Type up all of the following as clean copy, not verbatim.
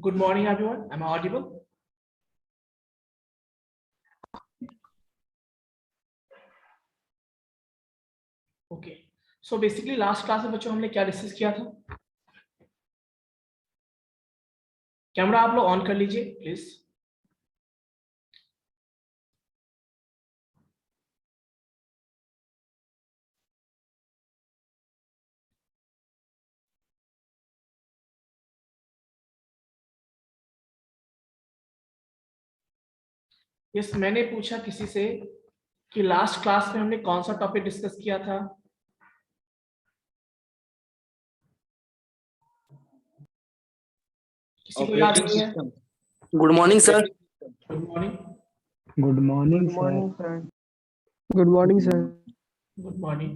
Good morning, everyone. Am I audible? Okay. So basically last class में बच्चों हमने क्या डिस्कस किया था? कैमरा आप लोग ऑन कर लीजिए प्लीज। यस, मैंने पूछा किसी से कि लास्ट क्लास में हमने कौन सा टॉपिक डिस्कस किया था? किसी को याद नहीं है? Good morning sir. Good morning. Good morning sir. Good morning sir. Good morning.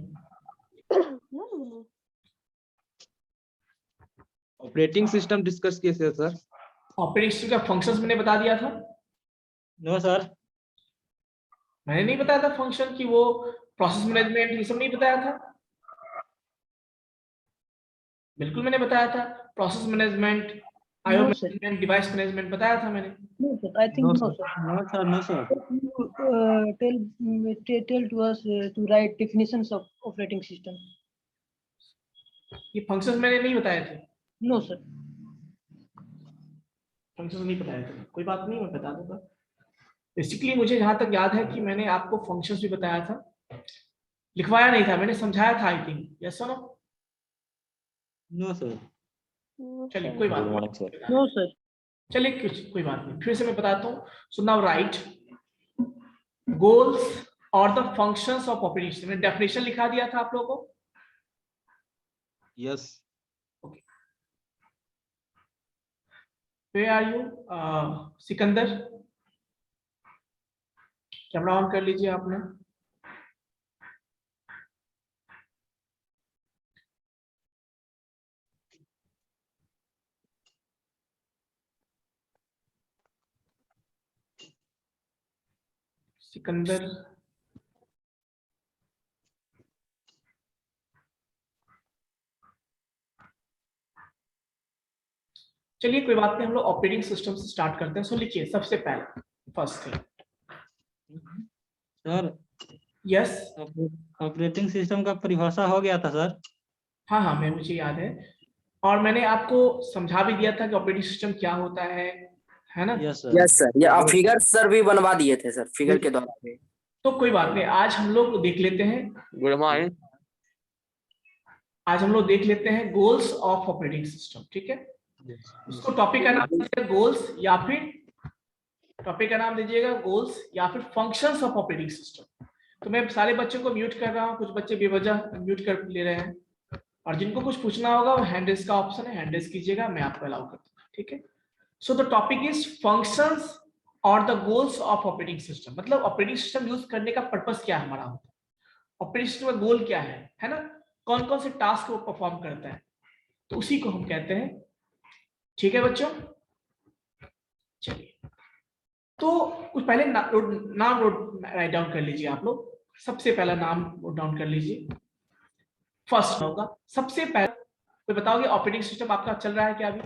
Operating system discuss किए थे सर। ऑपरेटिंग सिस्टम का फंक्शंस मैंने बता दिया था? No sir. मैंने नहीं बताया था फंक्शन की, वो प्रोसेस मैनेजमेंट ये सब नहीं बताया था? बिल्कुल मैंने बताया था। Process management, IO management, device management बताया था मैंने। No sir, I think no sir. No sir, no sir. Tell to us to write definitions of operating system. ये फंक्शंस मैंने नहीं बताए थे। No sir. फंक्शंस नहीं बताए थे, कोई बात नहीं, मैं बता दूंगा। बेसिकली मुझे जहां तक याद है कि मैंने आपको फंक्शंस भी बताया था, लिखवाया नहीं था, मैंने समझाया था I think. Yes sir? No sir. चलिए कोई बात नहीं। No sir. चलिए कोई बात नहीं, फिर से मैं बताता हूँ। सो नाउ राइट गोल्स और the functions of operating system. मैंने डेफिनेशन लिखा दिया था आप लोगों को। Yes. Where are you? Sikandar, camera on कर लीजिए आपने। सिकंदर, चलिए कोई बात नहीं, हम लोग ऑपरेटिंग सिस्टम से स्टार्ट करते हैं। सो लिखिए सबसे पहले first thing. Sir yes. Operating system का परिभाषा हो गया था सर। हाँ हाँ, मुझे याद है, और मैंने आपको समझा भी दिया था कि ऑपरेटिंग सिस्टम क्या होता है ना? Yes sir. यस सर, ये आप फिगर सर भी बनवा दिए थे सर, फिगर के द्वारा। तो कोई बात नहीं, आज हम लोग देख लेते हैं। Good morning. आज हम लोग देख लेते हैं गोल्स ऑफ ऑपरेटिंग सिस्टम, ठीक है? इसको टॉपिक का नाम दीजिएगा गोल्स, या फिर टॉपिक का नाम दीजिएगा गोल्स या फिर फंक्शंस ऑफ ऑपरेटिंग सिस्टम। तो मैं सारे बच्चों को म्यूट कर रहा हूँ, कुछ बच्चे बेवजह म्यूट कर ले रहे हैं, और जिनको कुछ पूछना होगा वो हैंड रेज का ऑप्शन है, हैंड रेज कीजिएगा, मैं आपको अलाउ करता हूँ, ठीक है? So the topic is functions और the goals of operating system. मतलब ऑपरेटिंग सिस्टम यूज करने का पर्पस क्या हमारा होता है, ऑपरेटिंग सिस्टम का गोल क्या है ना? कौन कौन से टास्क वो परफॉर्म करता है, तो उसी को हम कहते हैं। ठीक है बच्चों? चलिए, तो कुछ पहले नाम राइट डाउन कर लीजिए आप लोग। सबसे पहला नाम नोट डाउन कर लीजिए, फर्स्ट होगा सबसे पहले। तो बताओगे ऑपरेटिंग सिस्टम आपका चल रहा है क्या अभी?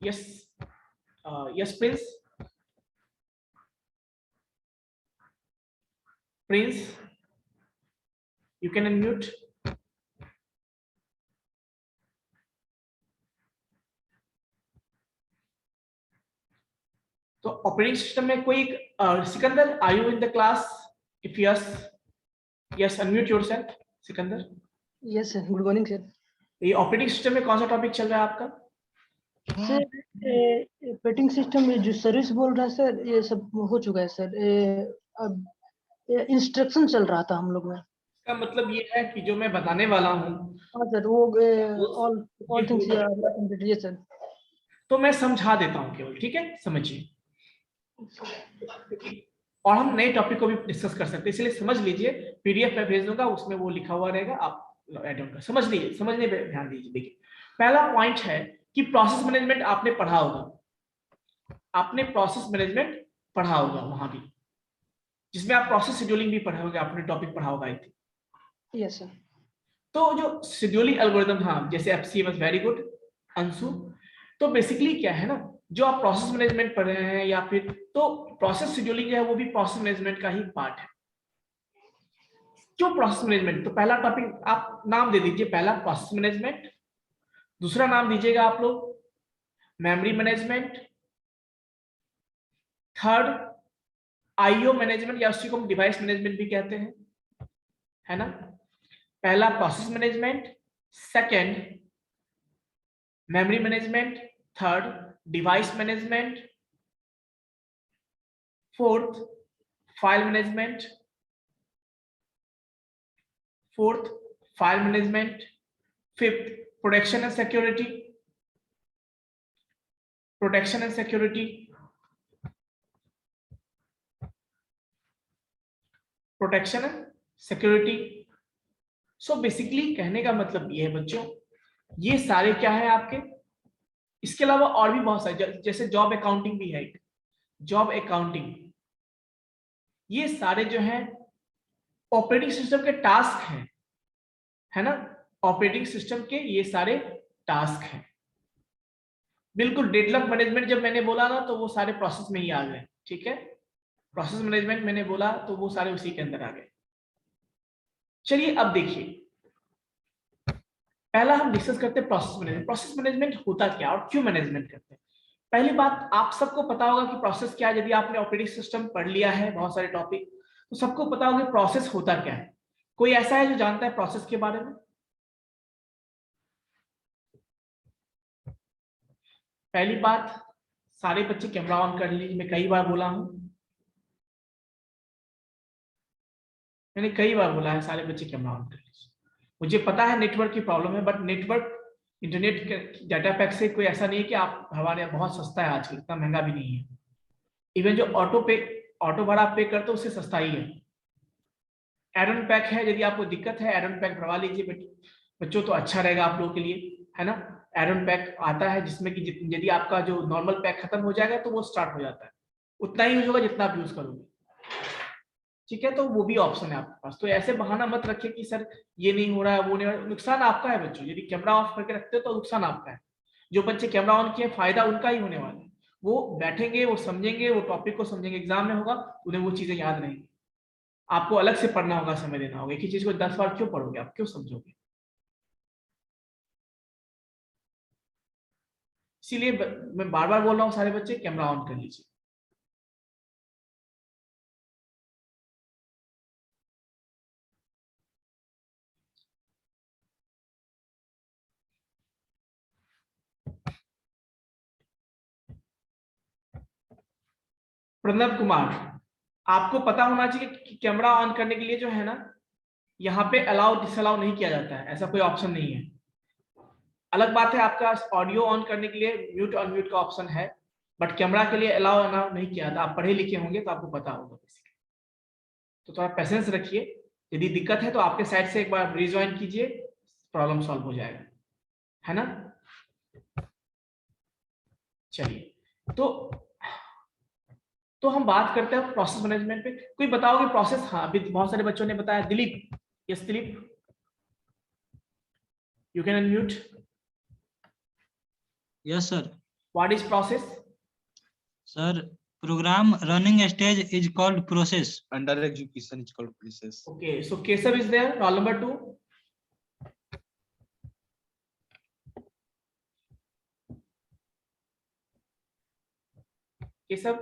Yes, yes Prince, Prince you can unmute. तो ऑपरेटिंग सिस्टम में कोई Sikandar, are you in the class? If yes, yes unmute yourself Sikandar. Yes sir. Good morning sir. ये ऑपरेटिंग सिस्टम में कौन सा टॉपिक चल रहा है आपका? सर ऑपरेटिंग सिस्टम में जो सर्विस बोल रहा है सर, ये सब हो चुका है सर। अब इंस्ट्रक्शन चल रहा था हम लोग में। इसका मतलब ये है कि जो मैं बताने वाला हूँ, हाँ सर, वो ऑल थिंग्स ये सर। तो मैं समझा देता हूँ केवल, ठीक है? समझिए, और हम नए टॉपिक को भी डिस्कस कर सकते हैं, इसलिए समझ लीजिए। पीडीएफ में भेज दूंगा, उसमें वो लिखा हुआ रहेगा, आप ऐड ऑन कर समझ लीजिए, समझने पे ध्यान दीजिए। देखिए पहला पॉइंट है कि प्रोसेस मैनेजमेंट आपने पढ़ा होगा, आपने प्रोसेस मैनेजमेंट पढ़ा होगा वहां भी, जिसमें आप प्रोसेस शेड्यूलिंग भी पढ़े होंगे, आपने टॉपिक पढ़ा होगा आई थिंक। Yes sir. तो जो शेड्यूलिंग एल्गोरिथम था, जैसे एफसीएम, वेरी गुड अंशु। तो तो बेसिकली क्या है ना, जो आप प्रोसेस मैनेजमेंट पढ़ रहे हैं या फिर, तो प्रोसेस शेड्यूलिंग है वो भी प्रोसेस मैनेजमेंट का ही पार्ट है। क्यों प्रोसेस मैनेजमेंट? तो पहला टॉपिक आप नाम दे दीजिए, पहला प्रोसेस मैनेजमेंट, दूसरा नाम दीजिएगा आप लोग memory management, third IO management या उसी को हम डिवाइस मैनेजमेंट भी कहते हैं, है ना। पहला process management, second memory management, third device management, fourth file management, fifth protection and security, protection and security. So basically कहने का मतलब ये है बच्चों, ये सारे क्या है आपके, इसके अलावा और भी बहुत सारे, जैसे जॉब अकाउंटिंग भी है, जॉब अकाउंटिंग, ये सारे जो है ऑपरेटिंग सिस्टम के टास्क हैं, है ना। ऑपरेटिंग सिस्टम के ये सारे टास्क हैं। बिल्कुल डेडलॉक मैनेजमेंट जब मैंने बोला ना तो वो सारे प्रोसेस में ही आ गए, ठीक है। प्रोसेस मैनेजमेंट मैंने बोला तो वो सारे उसी के अंदर आ गए। चलिए अब देखिए, पहला हम डिस्कस करते हैं प्रोसेस मैनेजमेंट। प्रोसेस मैनेजमेंट होता क्या और क्यों मैनेजमेंट करते हैं? पहली बात, आप सबको पता होगा कि प्रोसेस क्या है। यदि आपने ऑपरेटिंग सिस्टम पढ़ लिया है बहुत सारे टॉपिक, तो सबको पता होगा प्रोसेस होता क्या है। कोई ऐसा है जो जानता है प्रोसेस के बारे में? पहली बात, सारे बच्चे कैमरा ऑन कर लीजिए। मैं कई बार बोला हूं, मैंने कई बार बोला है सारे बच्चे कैमरा ऑन कर लीजिए। मुझे पता है नेटवर्क की प्रॉब्लम है, but network internet data pack से कोई ऐसा नहीं है कि आप हमारे यहाँ बहुत सस्ता है, आजकल इतना महंगा भी नहीं है। इवन जो ऑटो भाड़ा आप पे करते हो उससे सस्ता ही है। एरन पैक है, यदि आपको दिक्कत है एरन पैक भरवा लीजिए बच्चों, तो अच्छा रहेगा आप लोगों के लिए, है ना। एरन पैक आता है जिसमें कि यदि आपका जो नॉर्मल पैक खत्म हो जाएगा तो वो स्टार्ट हो जाता है, उतना ही यूज होगा जितना आप यूज करोगे, ठीक है। तो वो भी ऑप्शन है आपके पास। तो ऐसे बहाना मत रखिए कि सर ये नहीं हो रहा है, वो नहीं हो रहा है। नुकसान आपका है बच्चों, यदि कैमरा ऑफ करके रखते हो तो नुकसान आपका है। जो बच्चे कैमरा ऑन किए फायदा उनका ही होने वाला है। वो बैठेंगे, वो समझेंगे, वो टॉपिक को समझेंगे, एग्जाम में होगा उन्हें वो चीजें याद रहेंगी। आपको अलग से पढ़ना होगा, समय देना होगा। एक ही चीज को 10 बार क्यों पढ़ोगे आप, क्यों समझोगे? इसीलिए मैं बार बार बोल रहा हूँ सारे बच्चे कैमरा ऑन कर लीजिए। प्रणव कुमार, आपको पता होना चाहिए कि कैमरा ऑन करने के लिए जो है ना, यहाँ पे अलाउ डिसअलाउ नहीं किया जाता है, ऐसा कोई ऑप्शन नहीं है। अलग बात है आपका ऑडियो ऑन करने के लिए म्यूट अनम्यूट का ऑप्शन है, बट कैमरा के लिए अलाउ अलाउ नहीं किया था। आप पढ़े लिखे होंगे तो आपको पता होगा बेसिकली। तो थोड़ा पेशेंस रखिए, यदि दिक्कत है तो आपके साइड से एक बार रिज्वाइन कीजिए, प्रॉब्लम सॉल्व हो जाएगा, है ना। चलिए तो हम बात करते हैं प्रोसेस मैनेजमेंट पे। कोई बताओगे प्रोसेस? हाँ, अभी बहुत सारे बच्चों ने बताया। Dilip, yes Dilip, you can unmute. Yes, sir. What is process? Sir, program running stage is called process. Under execution is called process. Okay, so Kesav is there, roll number 2. Kesav,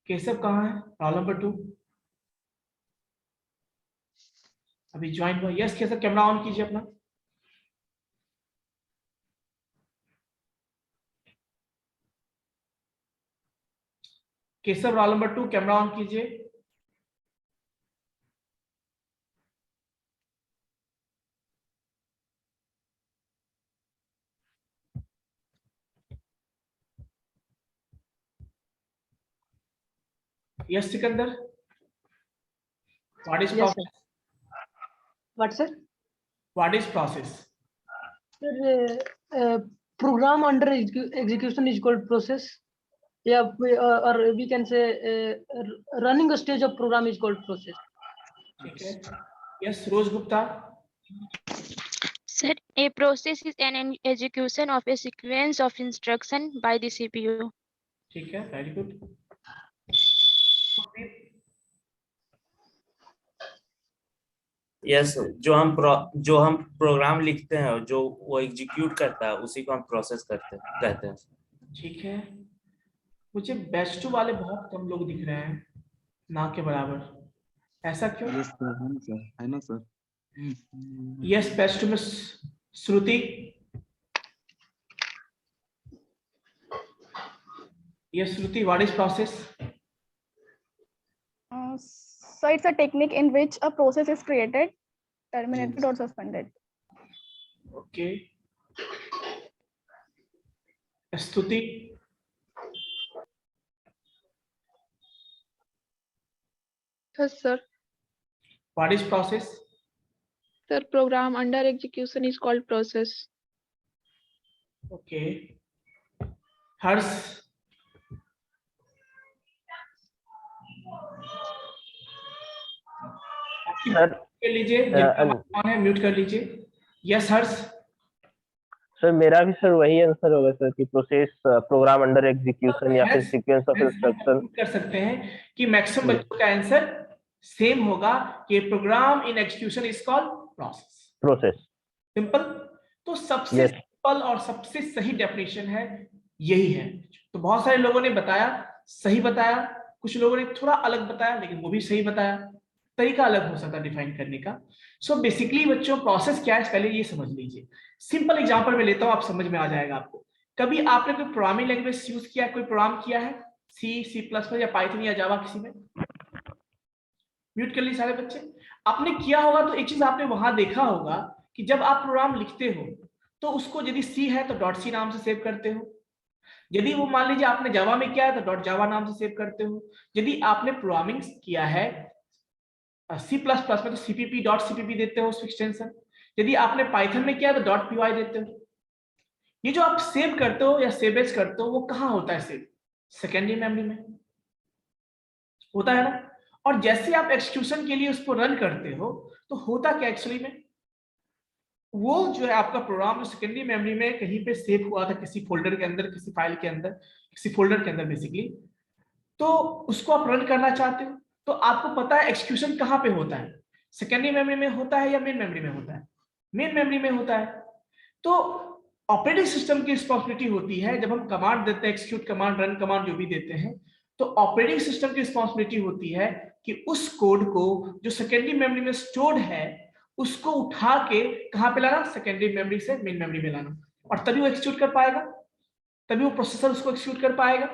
Keshav कहाँ है? रोल नंबर 2 अभी join हुआ। Yes Keshav, camera on कीजिए अपना। Keshav roll number 2 camera on कीजिए। Yes Sikandar, what is Yes, process? sir. What, sir? What is process? Sir, program under execution is called process. Yeah, or we can say running a stage of program is called process. ठीक है, yes Rose Gupta. Sir, a process is an execution of a sequence of instruction by the CPU. ठीक है, very good. Yes, जो हम programme लिखते हैं जो वो एग्जीक्यूट करता है उसी को हम प्रोसेस कहते हैं। ठीक है, मुझे बैच 2 वाले बहुत कम लोग दिख रहे हैं, ना के बराबर, ऐसा क्यों? Yes, sir. है ना सर, है ना सर। यस, बैच 2 में Shruti. Yes Shruti, what is process? So it's a technique in which a process is created, terminated, or suspended. Okay, स्तुति। Yes, sir. What is process? Sir, program under execution is called process. Okay, Harsh. Sir कर लीजिए, कौन है mute कर लीजिए। Yes हर्ष। Sir मेरा भी sir वही आंसर होगा सर कि प्रोसेस प्रोग्राम अंडर एग्जीक्यूशन या फिर सीक्वेंस ऑफ इंस्ट्रक्शन कर सकते हैं कि मैक्सिमम बच्चों का आंसर सेम होगा कि program in execution is called process. Simple. तो सबसे सिंपल और सबसे सही डेफिनेशन है यही है। तो बहुत सारे लोगों ने बताया, सही बताया, कुछ लोगों ने थोड़ा अलग बताया लेकिन वो भी सही बताया, तरीका अलग हो सकता है डिफाइन करने का। सो बेसिकली बच्चों प्रोसेस क्या है पहले ये समझ लीजिए। सिंपल एग्जांपल मैं लेता हूं, आप समझ में आ जाएगा आपको। कभी आपने कोई प्रोग्रामिंग लैंग्वेज यूज किया, कोई प्रोग्राम किया है सी, सी प्लस प्लस या पाइथन या जावा, किसी में? म्यूट कर ली सारे बच्चे। आपने किया होगा तो एक चीज आपने वहां देखा होगा कि जब आप प्रोग्राम लिखते हो तो उसको यदि सी है तो डॉट सी नाम से सेव करते हो, यदि वो मान लीजिए आपने जावा में किया है तो डॉट जावा नाम से सेव करते हो, यदि आपने प्रोग्रामिंग किया है सी प्लस प्लस में तो सीपीपी डॉट सीपीपी देते हो उस एक्सटेंशन, यदि आपने पाइथन में किया तो डॉट पीवाई देते हो। ये जो आप सेव करते हो या सेव एज करते हो वो कहाँ होता है? सेव सेकेंडरी मेमोरी में होता है ना। और जैसे आप एक्सक्यूशन के लिए उसको रन करते हो तो होता क्या एक्चुअली में, वो जो है आपका प्रोग्राम जो सेकेंडरी मेमोरी में कहीं पे सेव हुआ था किसी फोल्डर के अंदर, किसी फाइल के अंदर, किसी फोल्डर के अंदर बेसिकली, तो उसको आप रन करना चाहते हो तो आपको पता है एक्सक्यूशन कहाँ पे होता है, सेकेंडरी मेमोरी में होता है या मेन मेमोरी में होता है? मेन मेमोरी में होता है। तो ऑपरेटिंग सिस्टम की रिस्पॉन्सिबिलिटी होती है जब हम कमांड देते हैं, एक्सिक्यूट कमांड, रन कमांड जो भी देते हैं, तो ऑपरेटिंग सिस्टम की रिस्पॉन्सिबिलिटी होती है कि उस कोड को जो सेकेंडरी मेमोरी में स्टोर्ड है उसको उठा के कहां पे लाना? सेकेंडरी मेमोरी से मेन मेमोरी में लाना, और तभी वो एक्सिक्यूट कर पाएगा, तभी वो प्रोसेसर उसको एक्सिक्यूट कर पाएगा।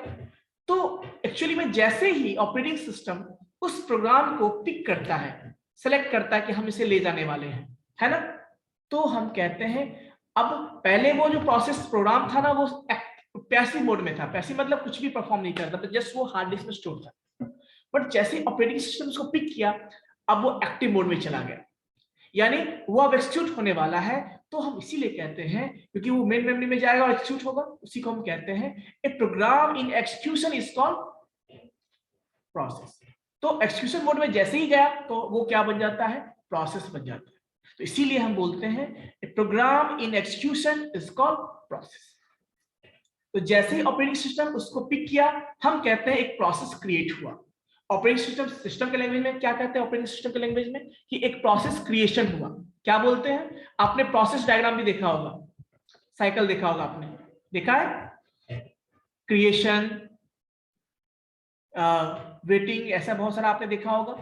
तो एक्चुअली में जैसे ही ऑपरेटिंग सिस्टम उस प्रोग्राम को पिक करता है, सेलेक्ट करता है कि हम इसे ले जाने वाले हैं, है ना, तो हम कहते हैं अब पहले वो जो प्रोसेस प्रोग्राम था ना वो पैसिव मोड में था। पैसिव मतलब कुछ भी परफॉर्म नहीं करता था, जस्ट वो हार्ड डिस्क में स्टोर था। बट जैसे ऑपरेटिंग सिस्टम उसको पिक किया अब वो एक्टिव मोड में चला गया, यानी वो अब एक्सिक्यूट होने वाला है। तो हम इसीलिए कहते हैं क्योंकि वो मेन मेमोरी में जाएगा और एक्सिक्यूट होगा, उसी को हम कहते हैं a program in execution is called process. तो एक्सिक्यूशन मोड में जैसे ही गया तो वो क्या बन जाता है? प्रोसेस बन जाता है। तो इसीलिए हम बोलते हैं a program in execution is called process. तो जैसे ही ऑपरेटिंग सिस्टम उसको पिक किया हम कहते हैं एक प्रोसेस क्रिएट हुआ। ऑपरेटिंग सिस्टम के लैंग्वेज में क्या कहते हैं? ऑपरेटिंग सिस्टम के लैंग्वेज में कि एक प्रोसेस क्रिएशन हुआ। क्या बोलते हैं? आपने प्रोसेस डायग्राम भी देखा होगा, साइकिल देखा होगा, आपने देखा है? क्रिएशन, वेटिंग, ऐसा बहुत सारा आपने देखा होगा।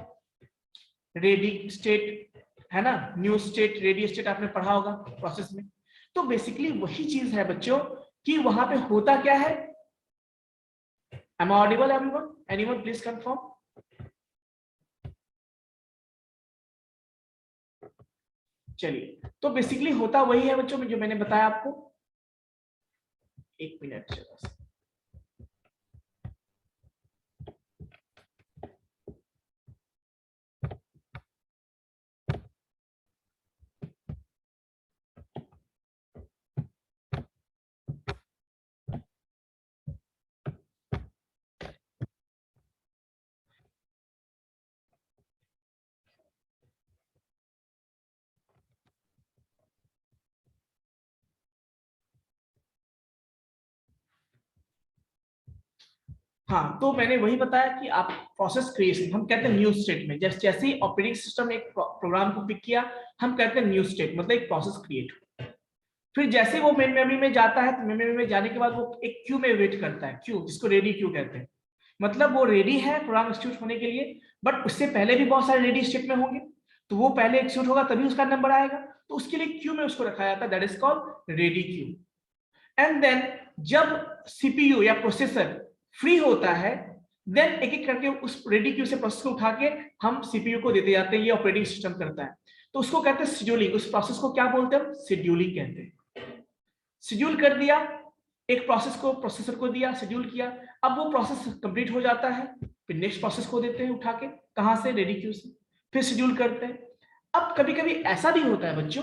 रेडी स्टेट है ना, न्यू स्टेट, रेडी स्टेट आपने पढ़ा होगा प्रोसेस में। तो बेसिकली वही चीज है बच्चों कि वहां पे होता क्या है। Am I audible everyone? Anyone please confirm? चलिए, तो बेसिकली होता वही है बच्चों में जो मैंने बताया आपको। एक मिनट चलो। हाँ, तो मैंने वही बताया कि आप प्रोसेस क्रिएशन हम कहते हैं न्यू स्टेट में, जैसे जैसे ही ऑपरेटिंग सिस्टम ने एक प्रोग्राम को पिक किया हम कहते हैं न्यू स्टेट, मतलब एक प्रोसेस क्रिएट। फिर जैसे वो मेन मेमोरी में जाता है तो मेन मेमोरी में जाने के बाद वो एक क्यू में वेट करता है, क्यू जिसको रेडी क्यू कहते हैं, मतलब वो रेडी है प्रोग्राम एग्जीक्यूट होने के लिए, बट उससे पहले भी बहुत सारे रेडी स्टेट में होंगे, तो वो पहले एग्जीक्यूट होगा तभी उसका नंबर आएगा, तो उसके लिए क्यू में उसको रखा जाता है, that is called ready queue. And then जब सीपीयू या प्रोसेसर फ्री होता है देन एक एक करके उस रेडी क्यू से प्रोसेस को उठा के हम सीपीयू को देते जाते हैं, ये ऑपरेटिंग सिस्टम करता है, तो उसको कहते हैं शेड्यूलिंग। उस प्रोसेस को क्या बोलते हैं? शेड्यूलिंग कहते हैं। शेड्यूल कर दिया एक प्रोसेस को, प्रोसेसर को दिया, शेड्यूल किया, अब वो प्रोसेस कंप्लीट हो जाता है, फिर नेक्स्ट प्रोसेस को देते हैं उठा के, कहां से? रेडी क्यू से, फिर शेड्यूल करते हैं। अब कभी कभी ऐसा भी होता है बच्चों,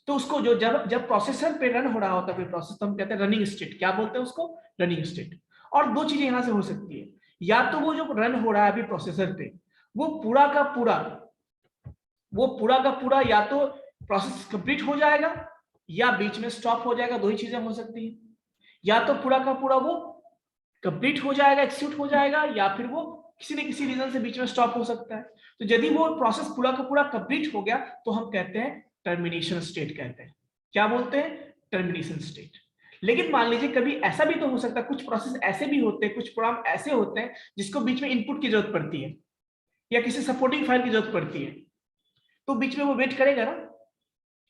तो उसको जो जब प्रोसेसर पे रन हो रहा होता है कोई प्रोसेस, तो हम कहते हैं रनिंग स्टेट। क्या बोलते हैं उसको? Running state. और दो चीजें यहां से हो सकती है, या तो वो जो रन हो रहा है अभी प्रोसेसर पे वो पूरा का पूरा या तो प्रोसेस कंप्लीट हो जाएगा या बीच में स्टॉप हो जाएगा, दो ही चीजें हो सकती है। या तो पूरा का पूरा वो कंप्लीट हो जाएगा, एग्जीक्यूट हो जाएगा, या फिर वो किसी न किसी रीजन से बीच में स्टॉप हो सकता है। तो यदि वो प्रोसेस पूरा का पूरा कंप्लीट हो गया तो हम कहते हैं टर्मिनेशन स्टेट कहते हैं। क्या बोलते हैं? Termination state. लेकिन मान लीजिए कभी ऐसा भी तो हो सकता है, कुछ प्रोसेस ऐसे भी होते हैं, कुछ प्रोग्राम ऐसे होते हैं जिसको बीच में इनपुट की जरूरत पड़ती है या किसी सपोर्टिंग फाइल की जरूरत पड़ती है, तो बीच में वो वेट करेगा ना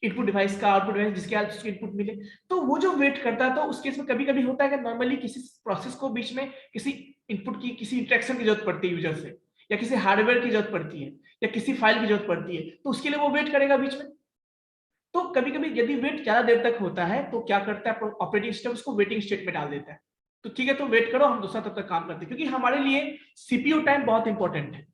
इनपुट डिवाइस का, आउटपुट डिवाइस जिसके हेल्प से इनपुट मिले, तो वो जो वेट करता है, तो उस केस में कभी कभी होता है कि नॉर्मली किसी प्रोसेस को बीच में किसी इनपुट की, किसी इंटरेक्शन की जरूरत पड़ती है यूजर से, या किसी हार्डवेयर की जरूरत पड़ती है, या किसी फाइल की जरूरत पड़ती है, तो उसके लिए वो वेट करेगा बीच में। तो कभी कभी यदि वेट ज्यादा देर तक होता है तो क्या करता है ऑपरेटिंग सिस्टम उसको वेटिंग स्टेट में डाल देता है, तो ठीक है तो वेट करो, हम दूसरा तब तक काम करते हैं, क्योंकि हमारे लिए सीपीयू टाइम बहुत इंपॉर्टेंट है,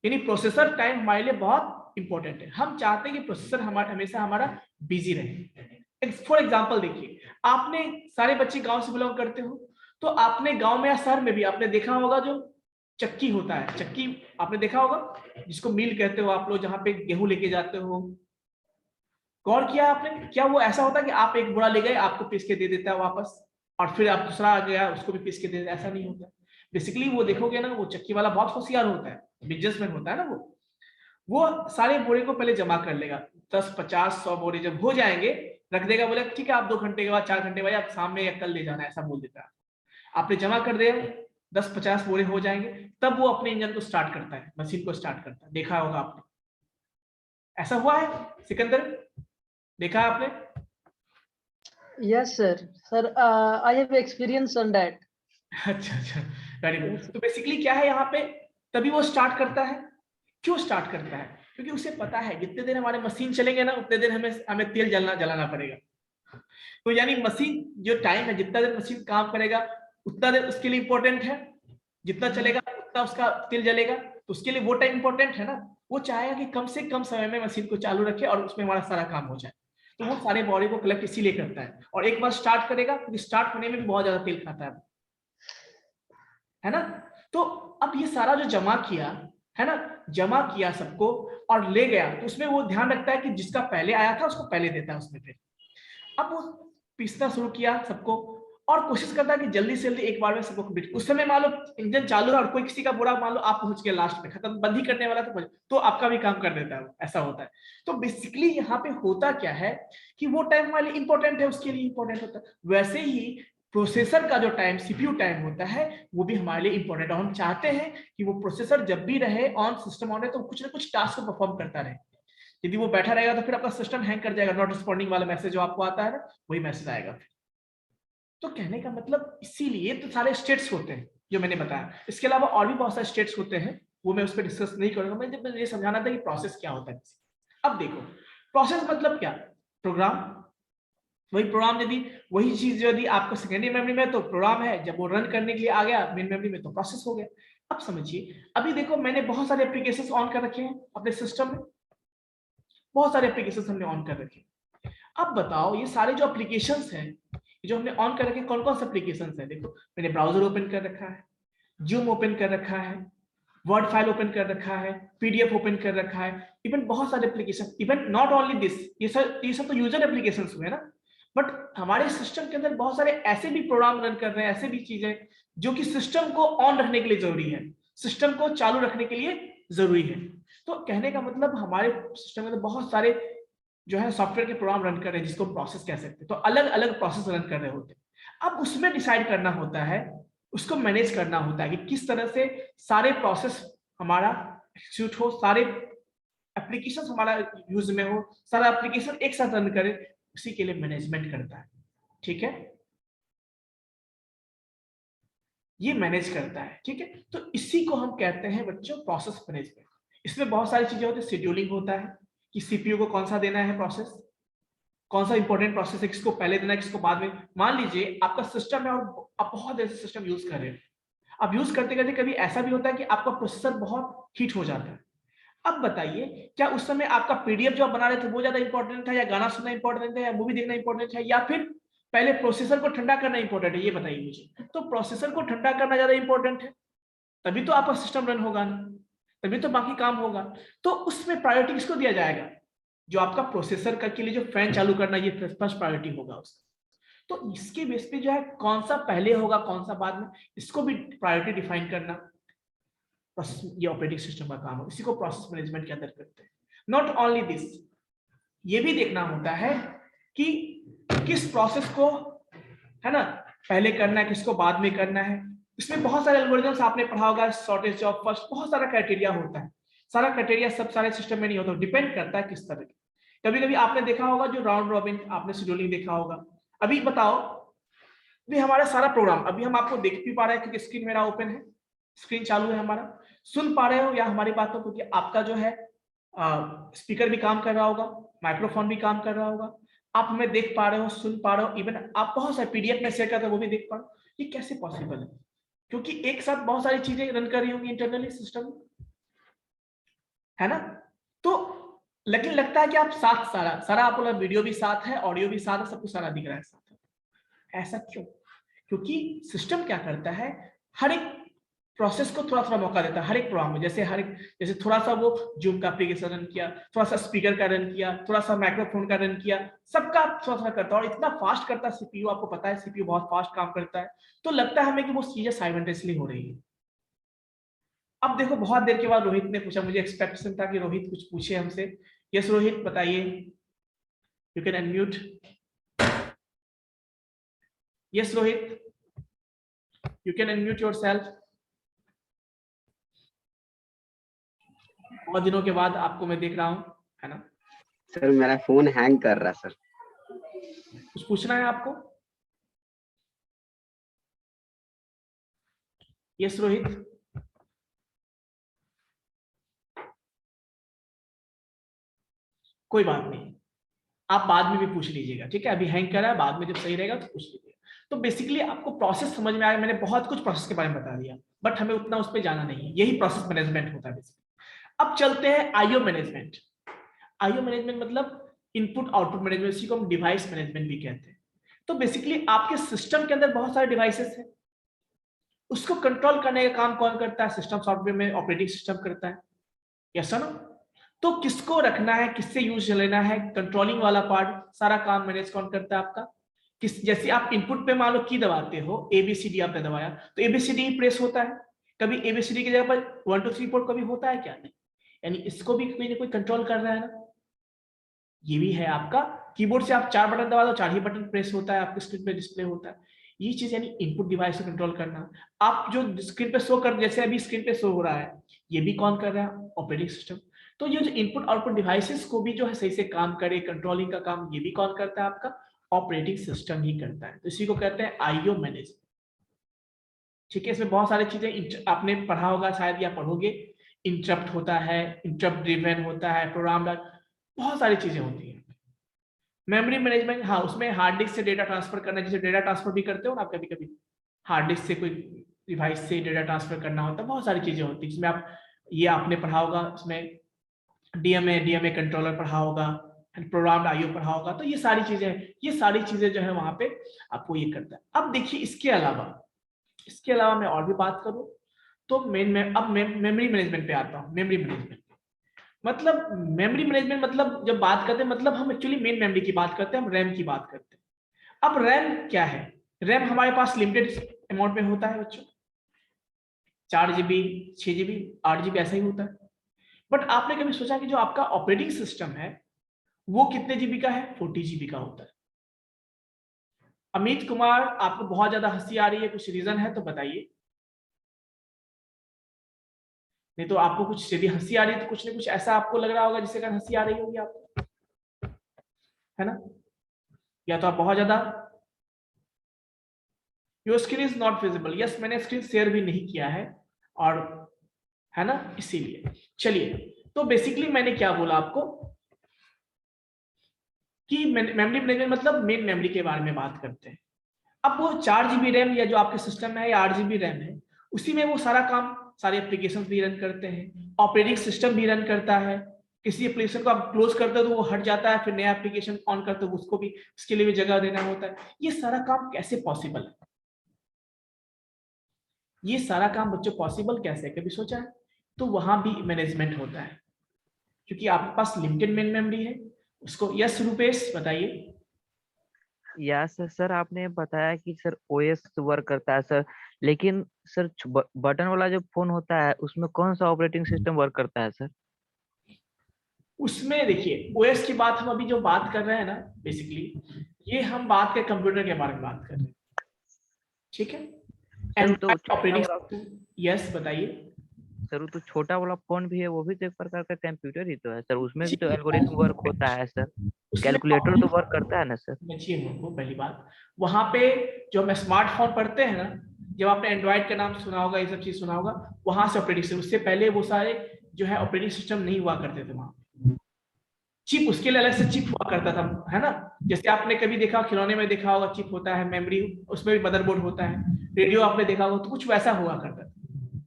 यानी प्रोसेसर टाइम हमारे लिए बहुत इंपॉर्टेंट है। हम चाहते हैं कि प्रोसेसर हमेशा हमारा बिजी रहे। फॉर एग्जाम्पल देखिए, आपने सारे बच्चे गांव से बिलोंग करते हो, तो आपने गांव में या शहर में भी आपने देखा होगा जो चक्की होता है, चक्की आपने देखा होगा जिसको मिल कहते हो आप लोग, जहां पे गेहूं लेके जाते हो। गौर किया आपने? क्या वो ऐसा होता है कि आप एक बोरा ले गए, आपको पीस के दे देता है वापस, और फिर आप दूसरा आ गया उसको भी पीस के दे देता है? ऐसा नहीं होता। बेसिकली वो देखोगे ना, वो चक्की वाला बहुत होशियार होता है, बिजनेसमैन होता है ना, वो सारे बोरे को पहले जमा कर लेगा, 10, 50, 100 बोरे जब हो जाएंगे रख देगा, बोले ठीक है आप 2 घंटे के बाद, 4 घंटे बाद आप सामने या कल ले जाना, ऐसा बोल देता है। आपने जमा कर दिया, 10-50 बोरे हो जाएंगे, तब वो अपने इंजन को स्टार्ट करता है, मशीन को स्टार्ट करता है। देखा होगा आपने, ऐसा हुआ है सिकंदर? देखा आपने? Yes, sir. Sir, I have experience on that. अच्छा, वेरी गुड। तो बेसिकली क्या है यहाँ पे, तभी वो स्टार्ट करता है। क्यों स्टार्ट करता है? क्योंकि उसे पता है जितने देर हमारे मशीन चलेंगे ना, उतने देर हमें तेल जलाना पड़ेगा। तो यानी मशीन जो टाइम है, जितना देर मशीन काम करेगा उतना देर उसके लिए इंपॉर्टेंट है, जितना चलेगा उतना उसका तेल जलेगा, तो उसके लिए वो टाइम इंपॉर्टेंट है ना। वो चाहेगा कि कम से कम समय में मशीन को चालू रखे और उसमें हमारा सारा काम हो जाए, तो वो सारे बॉडी को कलेक्ट इसीलिए करता है। और एक बार स्टार्ट करेगा, क्योंकि स्टार्ट होने में भी बहुत ज्यादा तेल खाता है ना। तो अब ये सारा जो जमा किया है ना, जमा किया सबको और ले गया, तो उसमें वो ध्यान रखता है कि जिसका पहले आया था उसको पहले देता है उसमें। फिर अब वो पीसना शुरू किया सबको, और कोशिश करता है कि जल्दी से जल्दी एक बार में सबको कंप्लीट। उस समय मान लो इंजन चालू है और कोई किसी का बोरा मान लो आप पहुंच गए लास्ट में, खत्म बंद ही करने वाला तो आपका भी काम कर देता है, ऐसा होता है। तो बेसिकली यहाँ पे होता क्या है कि वो टाइम हमारे लिए इंपॉर्टेंट है, उसके लिए इंपॉर्टेंट होता है। वैसे ही प्रोसेसर का जो टाइम, सीपीयू टाइम होता है, वो भी हमारे लिए इंपॉर्टेंट है। हम चाहते हैं कि वो प्रोसेसर जब भी रहे ऑन, सिस्टम ऑन है, तो कुछ ना कुछ टास्क को परफॉर्म करता रहे। यदि वो बैठा रहेगा तो फिर आपका सिस्टम हैंग कर जाएगा, नॉट रिस्पॉन्डिंग वाला मैसेज जो आपको आता है ना, वही मैसेज आएगा। तो कहने का मतलब इसीलिए तो सारे स्टेट्स होते हैं जो मैंने बताया। इसके अलावा और भी बहुत सारे स्टेट्स होते हैं, वो मैं उस पर डिस्कस नहीं करूंगा। मैं ये समझाना था कि प्रोसेस क्या होता है। अब देखो प्रोसेस मतलब क्या, प्रोग्राम। वही प्रोग्राम, यदि वही चीज यदि आपको सेकेंडरी मेमोरी में तो प्रोग्राम है, जब वो रन करने के लिए आ गया मेन मेमोरी में तो प्रोसेस हो गया। अब समझिए, अभी देखो मैंने बहुत सारे एप्लीकेशंस ऑन कर रखे हैं अपने सिस्टम में, बहुत सारे एप्लीकेशंस हमने ऑन कर रखे हैं। अब बताओ ये सारे जो एप्लीकेशंस हैं जो हमने ऑन कर रखे, कौन कौन से एप्लीकेशंस हैं? देखो मैंने ब्राउजर ओपन कर रखा है, जूम ओपन कर रखा है, वर्ड फाइल ओपन कर रखा है, पीडीएफ ओपन कर रखा है, इवन बहुत सारे application, even not only this, ये सब तो यूजर एप्लीकेशंस हुए ना। बट हमारे सिस्टम के अंदर बहुत सारे ऐसे भी प्रोग्राम रन कर रहे हैं, ऐसे भी चीजें जो कि सिस्टम को ऑन रखने के लिए जरूरी है, सिस्टम को चालू रखने के लिए जरूरी है। तो कहने का मतलब हमारे सिस्टम में बहुत सारे जो है सॉफ्टवेयर के प्रोग्राम रन कर रहे हैं जिसको प्रोसेस कह सकते हैं, तो अलग अलग प्रोसेस रन कर रहे होते हैं। अब उसमें डिसाइड करना होता है, उसको मैनेज करना होता है कि किस तरह से सारे प्रोसेस हमारा एग्जीक्यूट हो, सारे एप्लीकेशन हमारा यूज में हो, सारा एप्लीकेशन एक साथ रन करे, उसी के लिए मैनेजमेंट करता है। ठीक है, ये मैनेज करता है। ठीक है, तो इसी को हम कहते हैं बच्चों प्रोसेस मैनेजमेंट। इसमें बहुत सारी चीजें होती है, शेड्यूलिंग होता है कि सीपीयू को कौन सा देना है प्रोसेस, कौन सा इंपॉर्टेंट प्रोसेस है, किसको पहले देना है, किसको बाद में। मान लीजिए आपका सिस्टम है और आप बहुत देर से सिस्टम यूज कर रहे हैं, अब यूज करते करते कभी ऐसा भी होता है कि आपका प्रोसेसर बहुत हीट हो जाता है। अब बताइए क्या उस समय आपका पीडीएफ जो आप बना रहे थे वो ज्यादा इंपॉर्टेंट था, या गाना सुनना इंपॉर्टेंट है, या मूवी देखना इंपॉर्टेंट है, या फिर पहले प्रोसेसर को ठंडा करना इंपॉर्टेंट है? ये बताइए मुझे। तो प्रोसेसर को ठंडा करना ज्यादा इंपॉर्टेंट है, तभी तो आपका सिस्टम रन होगा ना, तभी तो बाकी काम होगा। तो उसमें प्रायोरिटी किसको दिया जाएगा? जो आपका प्रोसेसर का के लिए जो फैन चालू करना, ये फर्स्ट प्रायोरिटी होगा उसका। तो इसके बेस पे जो है कौन सा पहले होगा कौन सा बाद में, इसको भी प्रायोरिटी डिफाइन करना ये ऑपरेटिंग सिस्टम का काम है, इसी को प्रोसेस मैनेजमेंट के अंदर करते हैं। नॉट ओनली दिस, ये भी देखना होता है कि किस प्रोसेस को है ना पहले करना है, किसको बाद में करना है। इसमें बहुत सारे एल्गोरिथम्स आपने पढ़ा होगा, शॉर्टेज ऑफ फर्स्ट, बहुत सारा क्राइटेरिया होता है। सारा क्राइटेरिया सब सारे सिस्टम में नहीं होता, डिपेंड करता है किस तरह के। कभी कभी आपने देखा होगा जो राउंड रॉबिन, आपने शेड्यूलिंग देखा होगा। अभी बताओ, भी हमारा सारा प्रोग्राम अभी हम आपको देख भी पा रहे हैं क्योंकि स्क्रीन मेरा ओपन है, स्क्रीन चालू है हमारा, सुन पा रहे हो या हमारी बात को, क्योंकि आपका जो है स्पीकर भी काम कर रहा होगा, माइक्रोफोन भी काम कर रहा होगा, आप हमें देख पा रहे हो, सुन पा रहे हो, इवन आप बहुत सारे पीडीएफ में शेयर करते हो वो भी देख पा रहे हो। ये कैसे पॉसिबल है? क्योंकि एक साथ बहुत सारी चीजें रन कर रही होंगी इंटरनली सिस्टम, है ना। तो लेकिन लगता है कि आप साथ सारा आप बोला वीडियो भी साथ है, ऑडियो भी साथ है, सब कुछ सारा दिख रहा है साथ है। ऐसा क्यों? क्योंकि सिस्टम क्या करता है, हर एक प्रोसेस को थोड़ा थोड़ा मौका देता है हर एक प्रोग्राम में। जैसे थोड़ा सा वो जूम का एप्लीकेशन रन किया, थोड़ा सा स्पीकर का रन किया, थोड़ा सा माइक्रोफोन का रन किया, सबका थोड़ा थोड़ा करता है। और इतना फास्ट करता है सीपीयू, आपको पता है सीपीयू बहुत फास्ट काम करता है, तो लगता है हमें कि वो चीजें साइमल्टेनियसली हो रही है। अब देखो बहुत देर के बाद रोहित ने पूछा, मुझे एक्सपेक्टेशन था कि रोहित कुछ पूछे हमसे। यस रोहित बताइए, you can unmute. Yes Rohit, you can unmute yourself. बहुत दिनों के बाद आपको मैं देख रहा हूँ, है ना। सर मेरा फोन हैंग कर रहा है सर। कुछ पूछना है आपको? यस रोहित, कोई बात नहीं, आप बाद में भी पूछ लीजिएगा, ठीक है। अभी हैंग कर रहा है, बाद में जब सही रहेगा तो पूछ लीजिएगा। तो बेसिकली आपको प्रोसेस समझ में आया, मैंने बहुत कुछ प्रोसेस के बारे में बता दिया, बट हमें उतना उस पर जाना नहीं है। यही प्रोसेस मैनेजमेंट होता है बेसिकली। अब चलते हैं आईओ मैनेजमेंट। आईओ मैनेजमेंट मतलब इनपुट आउटपुट मैनेजमेंट, इसी को हम डिवाइस मैनेजमेंट भी कहते हैं। तो बेसिकली आपके सिस्टम के अंदर बहुत सारे डिवाइसेस हैं, उसको कंट्रोल करने का काम कौन करता है? सिस्टम सॉफ्टवेयर में ऑपरेटिंग सिस्टम करता है, यस नो। तो किसको रखना है, किससे यूज लेना है, कंट्रोलिंग वाला पार्ट सारा काम मैनेज कौन करता है आपका? जैसे आप इनपुट पे मान लो की दबाते हो, एबीसीडी आपने दबाया तो एबीसीडी प्रेस होता है, कभी एबीसीडी की जगह पर 1 2 3 4 कभी होता है क्या? नहीं। यानी इसको भी कोई ना कोई कंट्रोल कर रहा है ना। ये भी है आपका कीबोर्ड से आप 4 बटन दबा दो, 4 ही बटन प्रेस होता है, आपके स्क्रीन पे डिस्प्ले होता है। ये चीज यानी इनपुट डिवाइस को कंट्रोल करना। आप जो स्क्रीन पे शो कर, जैसे अभी स्क्रीन पे शो हो रहा है, ये भी कौन कर रहा है? Operating system. तो ये जो इनपुट आउटपुट डिवाइसेस को भी जो है सही से काम करे, कंट्रोलिंग का काम, ये भी कौन करता है? आपका ऑपरेटिंग सिस्टम ही करता है। तो इसी को कहते हैं आईओ मैनेजमेंट, ठीक है। इसमें बहुत सारी चीजें आपने पढ़ा होगा, शायद या पढ़ोगे। इंटरप्ट होता है, इंटरप्ट ड्रिवन होता है, प्रोग्राम, बहुत सारी चीजें होती हैं। मेमोरी मैनेजमेंट, हाँ, उसमें हार्ड डिस्क से डेटा ट्रांसफर करना, जैसे डेटा ट्रांसफर भी करते हो ना आप कभी कभी, हार्ड डिस्क से कोई डिवाइस से डेटा ट्रांसफर करना होता है, बहुत सारी चीजें होती है जिसमें आप, ये आपने पढ़ा होगा, इसमें डीएमए कंट्रोलर पढ़ा होगा, प्रोग्राम्ड आईओ पढ़ा होगा। तो ये सारी चीजें जो है वहां पे आपको ये करता है। अब देखिए इसके अलावा मैं और भी बात करूं तो अब मेमोरी मैनेजमेंट पे आता हूं। मेमोरी मैनेजमेंट मतलब जब बात करते हैं, मतलब हम एक्चुअली मेन मेमोरी की बात करते हैं, हम रैम की बात करते हैं। अब रैम क्या है? रैम हमारे पास लिमिटेड अमाउंट में होता है बच्चों, 4 GB, 6 GB, 8 GB ऐसा ही होता है। बट आपने कभी सोचा कि जो आपका ऑपरेटिंग सिस्टम है वो कितने GB का है? 40 GB का होता है। अमित कुमार, आपको बहुत ज्यादा हंसी आ रही है, कुछ रीजन है तो बताइए, नहीं तो आपको कुछ यदि हंसी आ रही है तो कुछ ना कुछ ऐसा आपको लग रहा होगा जिससे कारण हंसी आ रही होगी आपको, है ना? या तो आप बहुत ज्यादा, your screen is not visible, yes मैंने स्क्रीन शेयर भी नहीं किया है, और है ना, इसीलिए। चलिए, तो बेसिकली मैंने क्या बोला आपको कि मेमोरी मैनेजमेंट मतलब मेन मेमोरी के बारे में बात करते हैं। अब वो 4 GB रैम या जो आपके सिस्टम में है या 8 GB रैम है, उसी में वो सारा काम, सारे एप्लीकेशन भी रन करते हैं, ऑपरेटिंग सिस्टम भी रन करता है। किसी एप्लीकेशन को आप क्लोज करते हो तो वो हट जाता है, फिर नया एप्लीकेशन ऑन करते हो उसको भी, उसके लिए भी जगह देना होता है। ये सारा काम कैसे पॉसिबल है? ये सारा काम बच्चों पॉसिबल कैसे है, कभी सोचा है? तो वहां भी मैनेजमेंट होता है, क्योंकि आपके पास लिमिटेड मेन मेमोरी है उसको। यस रूपेश बताइए। या सर आपने बताया कि सर ओएस वर्क करता है सर, लेकिन सर बटन वाला जो फोन होता है उसमें कौन सा ऑपरेटिंग सिस्टम वर्क करता है सर? उसमें देखिए, ओएस की बात हम अभी जो बात कर रहे हैं ना, बेसिकली ये हम बात कर कंप्यूटर के बारे में बात कर रहे हैं, ठीक है? ऑपरेटिंग, यस बताइए सर। वो तो छोटा वाला फोन भी है, वो भी तो एक प्रकार का कंप्यूटर ही तो है सर, उसमें भी तो एल्गोरिथम वर्क होता है सर, कैलकुलेटर तो वर्क करता है ना सर? वो पहली बात, वहां पे जो हम स्मार्टफोन पढ़ते हैं ना, जब आपने एंड्रॉइड का नाम सुना होगा, ये सब चीज सुना होगा, वहां से ऑपरेटिंग सिस्टम, उससे पहले वो सारे जो है ऑपरेटिंग सिस्टम नहीं हुआ करते थे वहां। चिप, उसके लिए अलग से चिप हुआ करता था, है ना? जैसे आपने कभी देखा खिलौने में देखा होगा चिप होता है, मेमोरी उसमें भी मदरबोर्ड होता है, रेडियो आपने देखा होगा, तो कुछ वैसा हुआ करता था,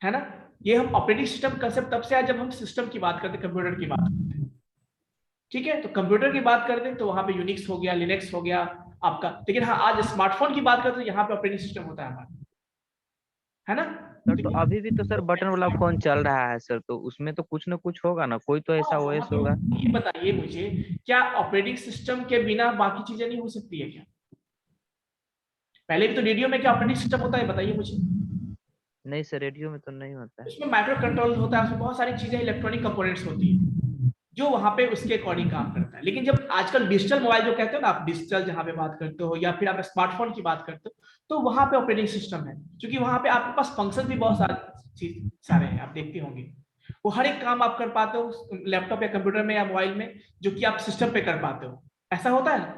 है ना? ये हम ऑपरेटिंग सिस्टम कंसेप्ट तब से आया जब हम सिस्टम की बात करते, कंप्यूटर की बात करते हैं, ठीक है? तो कंप्यूटर की बात करते हैं तो वहां पे यूनिक्स हो गया, लिनक्स हो गया आपका, लेकिन हाँ आज स्मार्टफोन की बात करते हैं तो यहाँ पे ऑपरेटिंग सिस्टम होता है हमारा, है ना? सर तो अभी भी तो सर बटन वाला फोन चल रहा है सर, तो उसमें तो कुछ ना कुछ होगा ना, कोई तो ऐसा ओएस होगा। ये बताइए मुझे, क्या ऑपरेटिंग सिस्टम के बिना बाकी चीजें नहीं हो सकती है क्या? पहले भी तो रेडियो में क्या ऑपरेटिंग सिस्टम होता है, बताइए मुझे। नहीं सर, रेडियो में तो नहीं होता है। उसमें माइक्रो कंट्रोल होता है, उसमें बहुत सारी चीजें, इलेक्ट्रॉनिक कंपोनेंट्स होती है जो वहां पे उसके अकॉर्डिंग काम करता है। लेकिन जब आजकल डिजिटल मोबाइल जो कहते हो ना आप, डिजिटल जहां पे बात करते हो या फिर आप स्मार्टफोन की बात करते हो, तो वहां पे ऑपरेटिंग सिस्टम है, क्योंकि वहां पे आपके पास फंक्शन भी बहुत सारे हैं, आप देखते होंगे। वो हर एक काम आप कर पाते हो लैपटॉप या कंप्यूटर में या मोबाइल में, जो कि आप सिस्टम पे कर पाते हो, ऐसा होता है ना?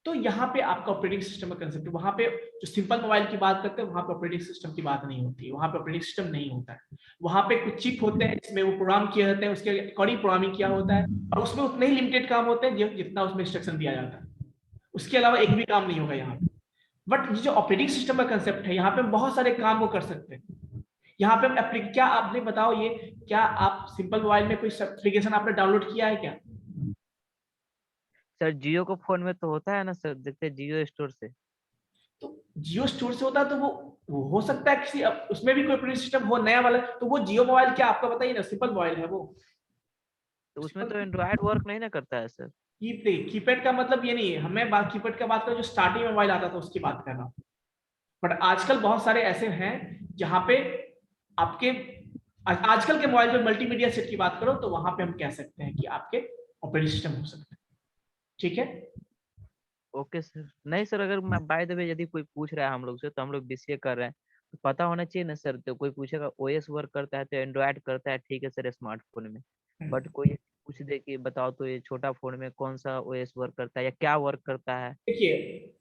तो यहाँ पे आपका ऑपरेटिंग सिस्टम का कंसेप्ट, वहां पे जो सिंपल मोबाइल की बात करते हैं वहां पे ऑपरेटिंग सिस्टम की बात नहीं होती है, वहां पे ऑपरेटिंग सिस्टम नहीं होता है। वहां पे कुछ चिप होते हैं जिसमें वो प्रोग्राम किए होते हैं, उसके अकॉर्डिंग प्रोग्रामिंग किया होता है, और उसमें उतने ही लिमिटेड काम होते हैं जितना उसमें इंस्ट्रक्शन दिया जाता है, उसके अलावा एक भी काम नहीं होगा यहाँ पे। बट जो ऑपरेटिंग सिस्टम का कंसेप्ट है, यहाँ पे बहुत सारे काम वो कर सकते हैं। यहाँ पे हम क्या आपने बताओ, ये क्या आप सिंपल मोबाइल में कोई एप्लीकेशन आपने डाउनलोड किया है क्या? सर जियो को फोन में तो होता है ना सर, देखते जियो स्टोर से। तो जियो स्टोर से होता है तो वो हो सकता है किसी उसमें भी कोई ऑपरेटिंग सिस्टम हो नया वाला, तो वो जियो मोबाइल क्या आपका बताइए ना, सिंपल मोबाइल है वो, तो उसमें तो एंड्रॉइड वर्क नहीं ना करता है सर। कीपैड का मतलब ये नहीं है, हमें बात कीपैड का बात कर, जो स्टार्टिंग में मोबाइल आता था उसकी बात कर रहा हूँ। बट आजकल बहुत सारे ऐसे हैं जहां पे आपके आजकल के मोबाइल पे मल्टीमीडिया सेट की बात करो तो वहां पे हम कह सकते हैं कि आपके ऑपरेटिंग सिस्टम हो सकते हैं, ठीक है? Okay sir. नहीं सर, अगर मैं बाय द वे यदि कोई पूछ रहा है हम लोग से, तो हम लोग बीसीए कर रहे हैं, तो पता होना चाहिए ना सर। तो कोई पूछेगा ओएस वर्क करता है तो एंड्रॉइड करता है, ठीक है सर स्मार्टफोन में, बट कोई पूछ दे कि बताओ तो ये छोटा फोन में कौन सा ओएस वर्क करता है या क्या वर्क करता है। देखिए,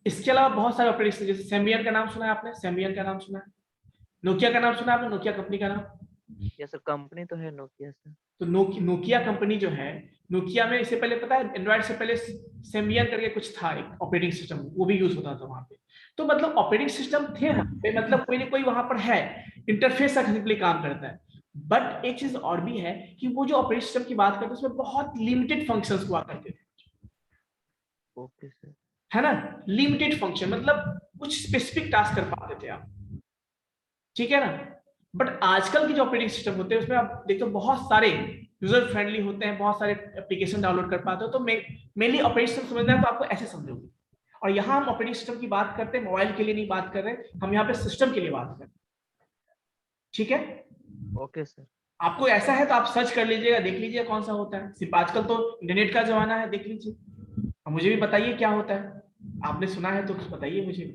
इसके अलावा बहुत सारे ऑपरेटिंग, जैसे सेम्बियन का नाम सुना है आपने? सेम्बियन का नाम सुना है? नोकिया का नाम सुना है आपने? नोकिया कंपनी का नाम? यस सर, कंपनी तो है नोकिया सर। तो नोकिया कंपनी जो है, नोकिया में इससे पहले पता है एंड्रॉइड से पहले सेम्बियन करके कुछ था एक ऑपरेटिंग सिस्टम, वो भी यूज होता था वहां पे। तो मतलब ऑपरेटिंग सिस्टम थे वहां पे, मतलब कोई ना कोई वहां पर है, इंटरफेस का सिंपली काम करता है। बट एक चीज और भी है कि वो जो ऑपरेटिंग सिस्टम की बात करते हैं उसमें बहुत लिमिटेड फंक्शंस हुआ करते थे। Okay sir. है ना? लिमिटेड फंक्शन मतलब कुछ स्पेसिफिक टास्क कर पाते थे आप, ठीक है ना? बट आजकल की जो ऑपरेटिंग सिस्टम होते हैं उसमें आप देखते हो बहुत सारे यूजर फ्रेंडली होते हैं, बहुत सारे एप्लीकेशन डाउनलोड कर पाते हो। तो मेनली ऑपरेटिंग सिस्टम समझना है तो आपको ऐसे समझोगे। और यहाँ हम ऑपरेटिंग सिस्टम की बात करते हैं, मोबाइल के लिए नहीं बात कर रहे, हम यहाँ पे सिस्टम के लिए बात कर रहे हैं, ठीक है। Okay sir. आपको ऐसा है तो आप सर्च कर लीजिएगा, देख लीजिएगा कौन सा होता है। सिर्फ आजकल तो इंटरनेट का जमाना है, देख लीजिए। मुझे भी बताइए क्या होता है, आपने सुना है तो बताइए मुझे,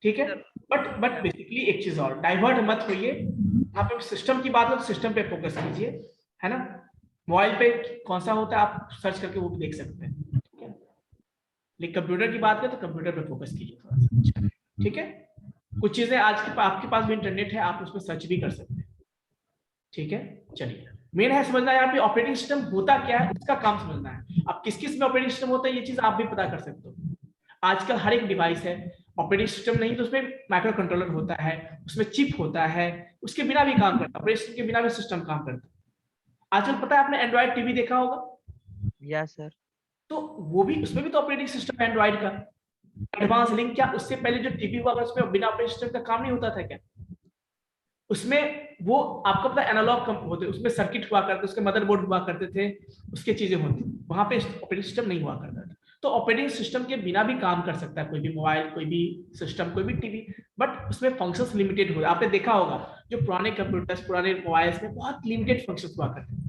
ठीक है। बट बेसिकली एक चीज और, डाइवर्ट मत होइए। यहाँ पे सिस्टम की बात हो तो सिस्टम पे फोकस कीजिए, है ना। मोबाइल पे कौन सा होता है आप सर्च करके वो भी देख सकते हैं, ठीक है। लेकिन कंप्यूटर की बात करें तो कंप्यूटर पे फोकस कीजिए थोड़ा सा, ठीक है। कुछ चीजें आज के आपके पास भी इंटरनेट है, आप उसमें सर्च भी कर सकते हैं, ठीक है। चलिए, मेन है समझना यहाँ पे ऑपरेटिंग सिस्टम होता क्या है, इसका काम समझना है। अब किस किस में ऑपरेटिंग सिस्टम होता है ये चीज आप भी पता कर सकते हो। आजकल हर एक डिवाइस है, ऑपरेटिंग सिस्टम नहीं तो उसमें माइक्रो कंट्रोलर होता है, उसमें चिप होता है, उसके बिना भी काम करता है, ऑपरेटिंग सिस्टम के बिना भी सिस्टम काम करता है। आजकल पता है आपने एंड्रॉइड टीवी देखा होगा, यस सर। तो वो भी, उसमें भी तो ऑपरेटिंग सिस्टम है एंड्रॉइड का, एडवांस लिंक। क्या उससे पहले जो टीवी हुआ उसमें बिना ऑपरेटिंग सिस्टम का काम नहीं होता था क्या? उसमें वो आपको पता है एनालॉग होते, उसमें सर्किट हुआ करते, उसके मदरबोर्ड हुआ करते थे, उसके चीजें होती, वहां पे ऑपरेटिंग सिस्टम नहीं हुआ करता था। तो ऑपरेटिंग सिस्टम के बिना भी काम कर सकता है कोई भी मोबाइल, कोई भी सिस्टम, कोई भी टीवी, बट उसमें फंक्शंस लिमिटेड हो। आपने देखा होगा जो पुराने कंप्यूटर्स, पुराने मोबाइल्स में बहुत लिमिटेड फंक्शंस हुआ करते थे।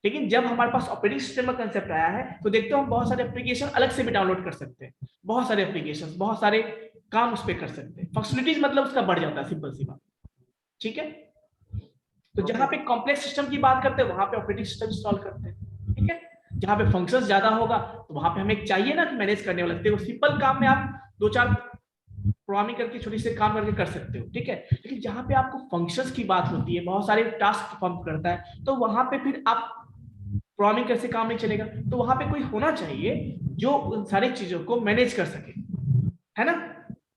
लेकिन जब हमारे पास ऑपरेटिंग सिस्टम का कंसेप्ट आया है तो देखते हो हम बहुत सारे एप्लीकेशन अलग से भी डाउनलोड कर सकते हैं, बहुत सारे एप्लीकेशन, बहुत सारे काम उस पर कर सकते हैं। फंक्शनलिटीज मतलब उसका बढ़ जाता है, सिंपल सी बात, ठीक है। तो जहां पे कॉम्प्लेक्स सिस्टम की बात करते हैं वहां पे ऑपरेटिंग सिस्टम इंस्टॉल करते हैं, ठीक है। जहां पे फंक्शंस ज्यादा होगा तो वहां पे हमें चाहिए ना कि मैनेज करने वाले, देखो सिंपल काम में आप 2-4 प्रोग्रामिंग करके छोटी से काम करके कर सकते हो, ठीक है। लेकिन जहां पे आपको फंक्शंस की बात होती है, बहुत सारे टास्क परफॉर्म करता है, तो वहां पे फिर आप प्रोग्रामिंग कैसे काम नहीं चलेगा। तो वहां पे कोई होना चाहिए जो उन सारी चीजों को मैनेज कर सके, है ना।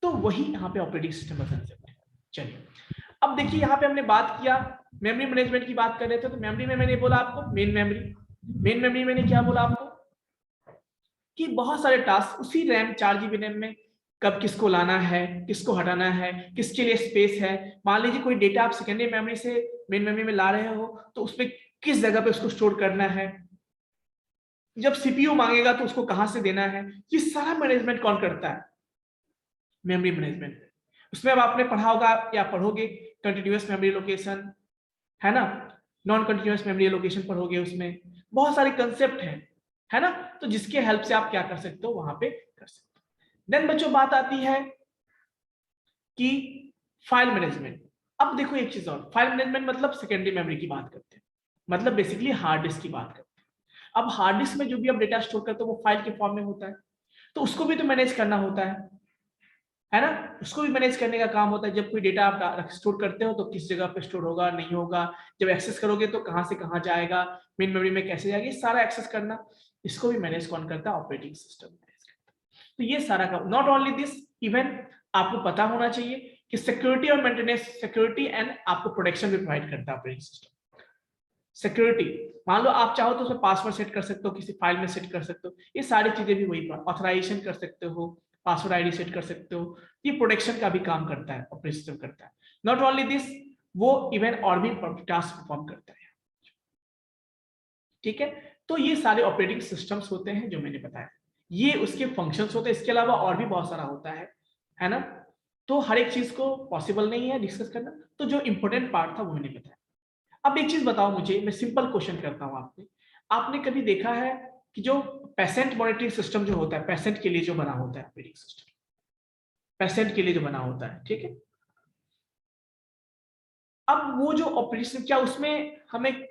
तो वही यहाँ पे ऑपरेटिंग सिस्टम का कंसेप्ट है। चलिए, अब देखिए यहाँ पे हमने बात किया मेमोरी मैनेजमेंट की बात कर रहे थे, तो मेमोरी में मैंने बोला आपको मेन मेमोरी मैंने क्या बोला आपको कि बहुत सारे टास्क उसी रैम 4 GB रैम में कब किसको लाना है, किसको हटाना है, किसके लिए स्पेस है। मान लीजिए कोई डेटा आप सेकेंडरी मेमोरी से मेन मेमोरी में ला रहे हो तो उसमें किस जगह पे उसको स्टोर करना है, जब सीपीयू मांगेगा तो उसको कहां से देना है, ये सारा मैनेजमेंट कौन करता है? Memory management. उसमें अब आपने पढ़ा होगा या पढ़ोगे कंटिन्यूअस मेमोरी लोकेशन, है ना, नॉन कंटिन्यूअस मेमोरी लोकेशन पढ़ोगे, उसमें बहुत सारे कंसेप्ट है ना। तो जिसके हेल्प से आप क्या कर सकते हो, वहां पे कर सकते हो। देन बच्चों बात आती है कि फाइल मैनेजमेंट। अब देखो एक चीज और, फाइल मैनेजमेंट मतलब सेकेंडरी मेमोरी की बात करते हैं, मतलब बेसिकली हार्ड डिस्क की बात करते हैं। अब हार्ड डिस्क में जो भी आप डेटा स्टोर करते हो वो फाइल के फॉर्म में होता है, तो उसको भी तो मैनेज करना होता है ना। उसको भी मैनेज करने का काम होता है। जब कोई डेटा आप स्टोर करते हो तो किस जगह पे स्टोर होगा, नहीं होगा, जब एक्सेस करोगे तो कहां से कहां जाएगा, मेन मेमोरी में कैसे जाएगी, सारा एक्सेस करना, इसको भी मैनेज कौन करता है? ऑपरेटिंग सिस्टम मैनेज करता है। तो ये सारा काम, नॉट ओनली दिस, इवन आपको पता होना चाहिए कि सिक्योरिटी और मेंटेनेंस, सिक्योरिटी एंड आपको प्रोटेक्शन भी प्रोवाइड करता है ऑपरेटिंग सिस्टम। सिक्योरिटी, मान लो आप चाहो तो उसमें पासवर्ड सेट कर सकते हो, किसी फाइल में सेट कर सकते हो, ये सारी चीजें भी वही, ऑथराइजेशन कर सकते हो, पासवर्ड आईडी सेट कर सकते हो, ये प्रोटेक्शन का भी काम करता है, ऑपरेटिंग सिस्टम करता है। नॉट ओनली दिस, वो इवन और भी टास्क परफॉर्म करता है, ठीक है। तो ये सारे ऑपरेटिंग सिस्टम्स होते हैं जो मैंने बताया, ये उसके फंक्शंस होते हैं। इसके अलावा और भी बहुत सारा होता है ना। तो हर एक चीज को पॉसिबल नहीं है डिस्कस करना, तो जो इंपॉर्टेंट पार्ट था वो मैंने बताया। अब एक चीज बताओ मुझे, मैं सिंपल क्वेश्चन करता हूं आपसे, आपने कभी देखा है कि जो पेशेंट मॉनिटरिंग सिस्टम जो होता है, पेशेंट के लिए जो बना होता है ऑपरेटिंग सिस्टम, पेशेंट के लिए जो बना होता है, ठीक है। अब वो जो ऑपरेटिंग, क्या उसमें हमें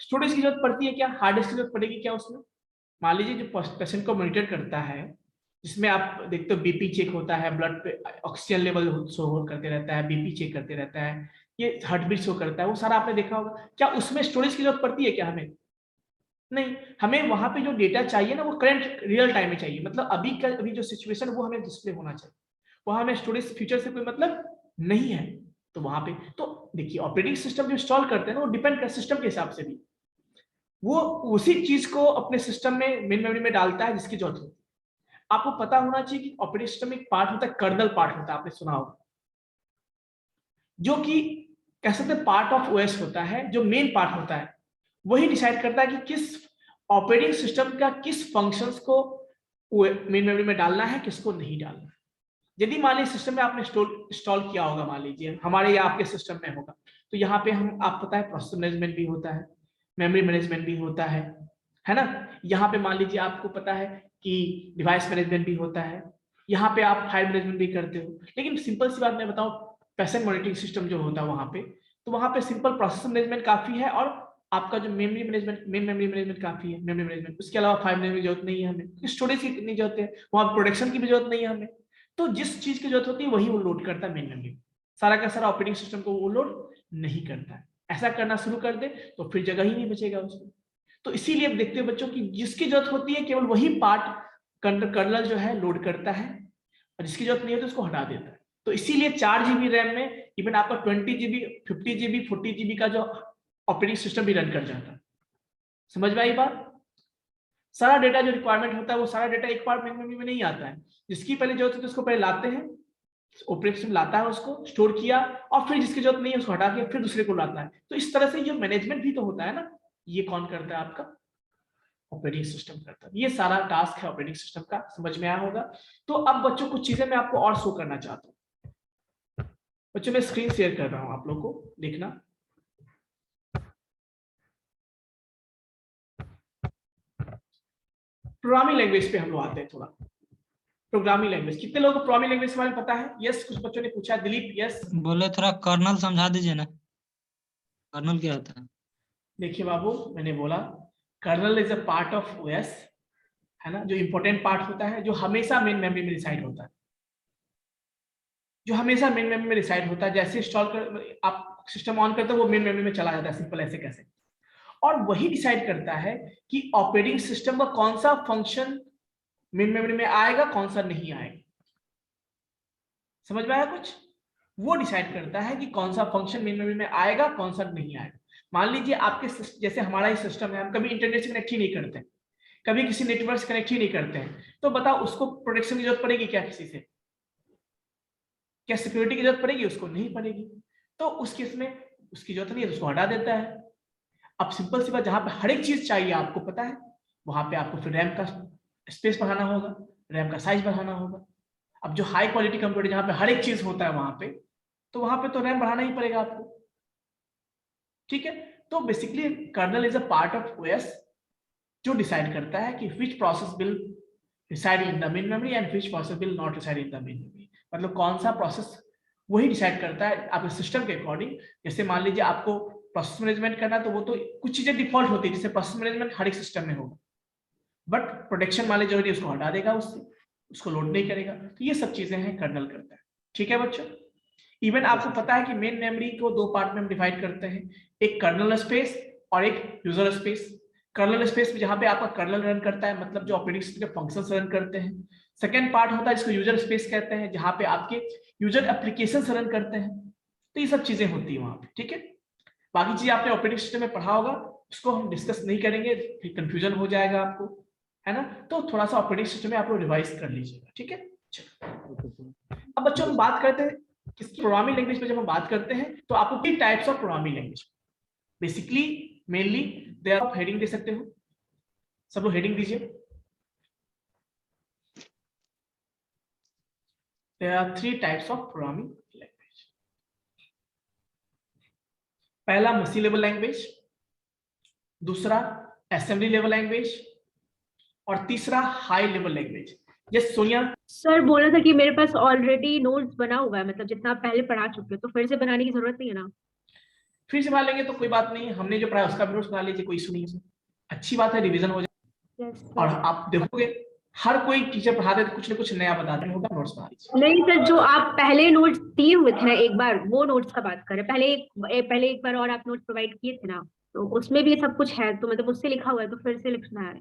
स्टोरेज की जरूरत पड़ती है क्या, हार्ड डिस्क की जरूरत पड़ेगी क्या उसमें? मान लीजिए जो पेशेंट को मॉनिटर करता है, जिसमें आप देखते हो बीपी चेक होता है, ब्लड पे ऑक्सीजन लेवल शो करते रहता है, बीपी चेक करते रहता है, ये हार्ट बीट शो करता है, वो सारा आपने देखा होगा। क्या उसमें स्टोरेज की जरूरत पड़ती है क्या हमें? नहीं, हमें वहां पे जो डेटा चाहिए ना वो करंट रियल टाइम में चाहिए, मतलब अभी जो सिचुएशन है वो हमें डिस्प्ले होना चाहिए, वहां हमें स्टोरेज फीचर से कोई मतलब नहीं है। तो वहां पे तो देखिए ऑपरेटिंग सिस्टम जो इंस्टॉल करते हैं ना वो डिपेंड कर सिस्टम के हिसाब से भी, वो उसी चीज को अपने सिस्टम में मेन मेमोरी में डालता है जिसकी जरूरत होती है। आपको पता होना चाहिए कि ऑपरेटिंग सिस्टम में एक पार्ट होता है कर्नल पार्ट होता है, आपने सुना होगा, जो कि कह सकते हैं पार्ट ऑफ ओएस होता है, जो मेन पार्ट होता है वही डिसाइड करता है कि किस ऑपरेटिंग सिस्टम का किस फंक्शंस को मेन मेमोरी में डालना है, किसको नहीं डालना है। यदि मान लीजिए सिस्टम में आपने इंस्टॉल किया होगा, मान लीजिए हमारे या आपके सिस्टम में होगा, तो यहाँ पे हम आप पता है प्रोसेस मैनेजमेंट भी होता है, मेमोरी मैनेजमेंट भी होता है ना। यहाँ पे मान लीजिए आपको पता है कि डिवाइस मैनेजमेंट भी होता है, यहाँ पे आप फाइल मैनेजमेंट भी करते हो। लेकिन सिंपल सी बात मैं बताऊं, पेशेंट मॉनिटरिंग सिस्टम जो होता है वहाँ पे, तो वहाँ पे सिंपल प्रोसेस मैनेजमेंट काफी है और आपका जो memory management, main memory management काफी है, मेमोरी मैनेजमेंट। उसके अलावा फाइल मैनेजमेंट की जरूरत नहीं है हमें, स्टोरेज की नहीं जरूरत है, वहाँ प्रोडक्शन की भी जरूरत नहीं है हमें। तो जिस चीज की जरूरत होती है वही वो लोड करता है मेन मेमोरी। सारा का सारा ऑपरेटिंग सिस्टम को वो लोड नहीं करता है। ऐसा करना शुरू कर दे तो फिर जगह ही नहीं बचेगा उसको। तो इसीलिए अब देखते हैं बच्चों की जिसकी जरूरत होती है केवल वही पार्ट कर्नल जो है लोड करता है, और जिसकी जरूरत नहीं होती उसको हटा देता है। तो इसीलिए 4 GB रैम में इवन आपका 20 GB, 50 GB, 40 GB का जो ऑपरेटिंग सिस्टम भी रन कर जाता है। समझ में आई बात? सारा डेटा जो रिक्वायरमेंट होता है वो सारा डेटा एक बार मेन मेमोरी में नहीं आता है। जिसकी पहले जरूरत होती है उसको पहले लाते हैं, ऑपरेटिंग सिस्टम लाता है उसको, स्टोर किया, और फिर जिसकी जरूरत नहीं है उसको हटा के फिर दूसरे को लाता है। तो इस तरह से ये मैनेजमेंट भी तो होता है ना, ये कौन करता है? आपका ऑपरेटिंग सिस्टम करता है। ये सारा टास्क है ऑपरेटिंग सिस्टम का। समझ में आया होगा? तो अब बच्चों कुछ चीजें मैं आपको और शो करना चाहता हूँ। बच्चों मैं स्क्रीन शेयर कर रहा हूँ, आप लोग को देखना। प्रोग्रामिंग लैंग्वेज पे हम लोग आते हैं थोड़ा। प्रोग्रामिंग लैंग्वेज, कितने लोगों को प्रोग्रामिंग लैंग्वेज के बारे में पता है? यस, कुछ बच्चों ने पूछा। दिलीप, यस बोले थोड़ा कर्नल समझा दीजिए ना, कर्नल क्या होता है? देखिए बाबू, मैंने बोला kernel is a part of OS, है ना, जो इंपॉर्टेंट पार्ट होता है, जो हमेशा मेन मेमोरी में रिसाइड होता है, जो हमेशा मेन मेमोरी में रिसाइड होता है। जैसे इंस्टॉल कर आप सिस्टम ऑन करते हो वो मेन मेमोरी में चला जाता है, सिंपल ऐसे कैसे। और वही डिसाइड करता है कि ऑपरेटिंग सिस्टम का कौन सा फंक्शन मेन मेमोरी में आएगा, कौन सा नहीं आएगा। समझ में आया कुछ? वो डिसाइड करता है कि कौन सा फंक्शन मेन मेमोरी में आएगा, कौन सा नहीं आएगा। मान लीजिए आपके जैसे हमारा ही सिस्टम है, हम कभी इंटरनेट से कनेक्ट ही नहीं करते, कभी किसी नेटवर्क से कनेक्ट ही नहीं करते हैं, तो बताओ उसको प्रोटेक्शन की जरूरत पड़ेगी क्या किसी से? क्या सिक्योरिटी की जरूरत पड़ेगी? उसको नहीं पड़ेगी। तो उस केस में उसकी जरूरत नहीं है तो उसको हटा देता है। अब सिंपल सी बात, जहां पे हर एक चीज चाहिए आपको पता है, वहां पे आपको फिर रैम का स्पेस बढ़ाना होगा, रैम का साइज बढ़ाना होगा। अब जो हाई क्वालिटी कंप्यूटर जहां पे हर एक चीज होता है वहां पे, तो वहां पे तो रैम बढ़ाना ही पड़ेगा आपको। ठीक है? तो basically kernel is a part of OS जो डिसाइड करता है कि which process will reside in the main memory and which process will not reside in the main memory. मतलब कौन सा प्रोसेस, वही डिसाइड करता है आपके सिस्टम के अकॉर्डिंग। जैसे मान लीजिए आपको प्रोसेस मैनेजमेंट करना, तो वो तो कुछ चीजें डिफॉल्ट होती है, जैसे प्रोसेस मैनेजमेंट हर एक सिस्टम में होगा, बट प्रोटेक्शन मान लीजिए उसको हटा देगा, उससे उसको लोड नहीं करेगा। तो ये सब चीजें हैं कर्नल करता है। ठीक है बच्चों? इवन आपको पता है कि मेन मेमोरी को 2 पार्ट में हम डिवाइड करते हैं, एक कर्नल स्पेस और एक यूजर स्पेस। कर्नल स्पेस में जहां पे आपका कर्नल रन करता है, मतलब जो ऑपरेटिंग सिस्टम के फंक्शंस रन करते हैं। सेकेंड पार्ट होता है जिसको यूजर स्पेस कहते हैं, जहां पे आपके यूजर एप्लीकेशंस रन करते हैं। तो ये सब चीजें होती है वहां पे। ठीक है? बाकी चीज आपने ऑपरेटिंग सिस्टम में पढ़ा होगा, उसको हम डिस्कस नहीं करेंगे, फिर कंफ्यूजन हो जाएगा आपको, है ना। तो थोड़ा सा ऑपरेटिंग सिस्टम में आप लोग रिवाइज कर लीजिएगा। ठीक है? अब बच्चों हम बात करते हैं किसकी, प्रोग्रामिंग लैंग्वेज पे जब हम बात करते हैं तो आपको 3 types of programming language basically mainly they आप हेडिंग दे सकते हो। सब लोग हेडिंग दीजिए। There are 3 types of programming language. पहला मशीन लेवल लैंग्वेज, दूसरा असेंबली लेवल लैंग्वेज, और तीसरा high level language. Yes Sonia. Sir बोला था कि मेरे पास ऑलरेडी नोट्स बना हुआ है, मतलब जितना आप पहले पढ़ा चुके हो, तो फिर से बनाने की जरूरत नहीं है ना? फिर से बना लेंगे तो कोई बात नहीं है, हमने जो पढ़ा उसका भी नोट्स बना लीजिए, कोई इशू नहीं है। अच्छी बात है, रिवीजन हो जाए। Yes, और sir. आप देखोगे हर कोई टीचर पढ़ाते तो कुछ ना कुछ नया बताते होगा, नोट्स बना लीजिए। नहीं सर, जो आप पहले नोट्स दिए हुए थे ना एक बार, वो नोट्स का बात करें। पहले एक बार और आप नोट्स प्रोवाइड किए थे ना, तो उसमें भी सब कुछ है, तो मतलब उससे लिखा हुआ है, तो फिर से लिखना है।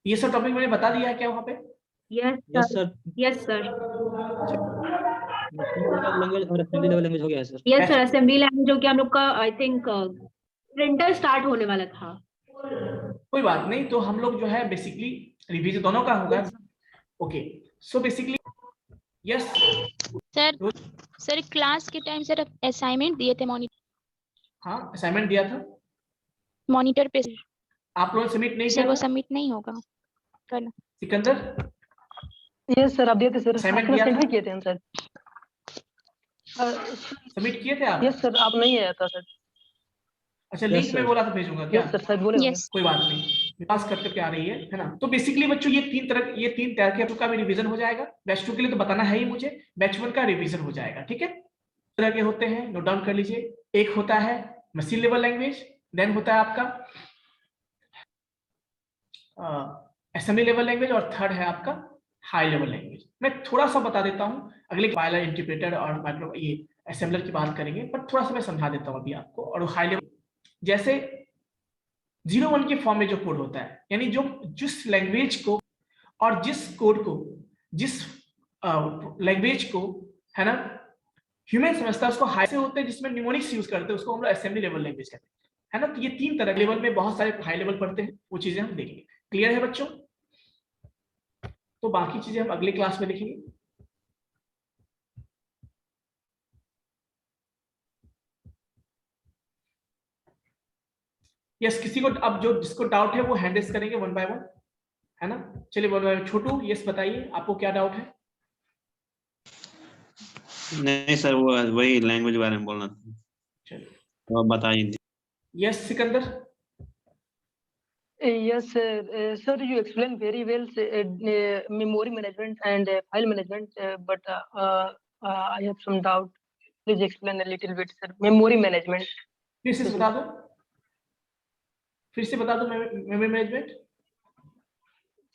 ये सब टॉपिक मैंने बता दिया है क्या वहाँ पे? Yes yes sir, sir, yes sir, machine language और असेंबली लेवल लैंग्वेज हो गया है sir. Yes sir. Assembly language जो कि हम लोग का आई थिंक प्रिंटर स्टार्ट होने वाला था। कोई बात नहीं, तो हम लोग जो है बेसिकली रिवीजन दोनों का होगा। Okay, so basically yes sir class के टाइम सर असाइनमेंट दिए थे मॉनिटर हाँ असाइनमेंट दिया था, मॉनिटर पे आप लोगों ने सबमिट नहीं सर, किया वो था? सबमिट नहीं होगा करना। सिकंदर यस सर, आप दिए थे सर, Assignment आपने दिया सेंड था? भी किए थे हम सर। सबमिट किए थे आप? यस सर, आप नहीं आया था सर। अच्छा लिंक में बोला था भेजूंगा क्या? यस सर, शायद बोले होंगे। यस कोई बात नहीं, पास कर करके आ रही है ना। तो बेसिकली बच्चों ये तीन तरह के का भी रिवीजन हो जाएगा। बैच 2 के लिए तो बताना है ही मुझे, बैच 1 का रिवीजन हो जाएगा, ठीक है। तरह के होते हैं, नोट डाउन कर लीजिए। एक होता है मशीन लेवल लैंग्वेज, देन होता है आपका असेंबली लेवल लैंग्वेज, और थर्ड है आपका हाई लेवल लैंग्वेज। मैं थोड़ा सा बता देता हूँ, अगले कंपाइलर, इंटरप्रेटर और माइक्रो ये असेंबलर की बात करेंगे, पर थोड़ा सा मैं समझा देता हूँ अभी आपको। और हाई लेवल जैसे 0-1 के फॉर्म में जो कोड होता है, यानी जो जिस लैंग्वेज को और जिस कोड को, जिस लैंग्वेज को है ना ह्यूमन समझता है, उसको हाई से होते हैं, जिसमें न्यूमोनिक्स यूज करते हैं, उसको हम लोग असेंबली लेवल लैंग्वेज कहते हैं, है ना। तो ये तीन तरह लेवल में बहुत सारे हाई लेवल पढ़ते हैं, वो चीजें हम देखेंगे। क्लियर है बच्चों? तो बाकी चीजें हम अगले क्लास में देखेंगे। यस, किसी को अब जो जिसको डाउट है वो हैंडल्स करेंगे 1 by 1, है ना। चलिए 1 by 1। छोटू यस बताइए, आपको क्या डाउट है? नहीं सर, वो वही लैंग्वेज बारे में बोलना था, चलिए तो आप बताइए। Yes Sikandar. Yes, sir, you explained very well memory management and file management, but I have some doubt. Please explain a little bit, sir. Memory management. फिर से बता दो, फिर से बता दो memory management.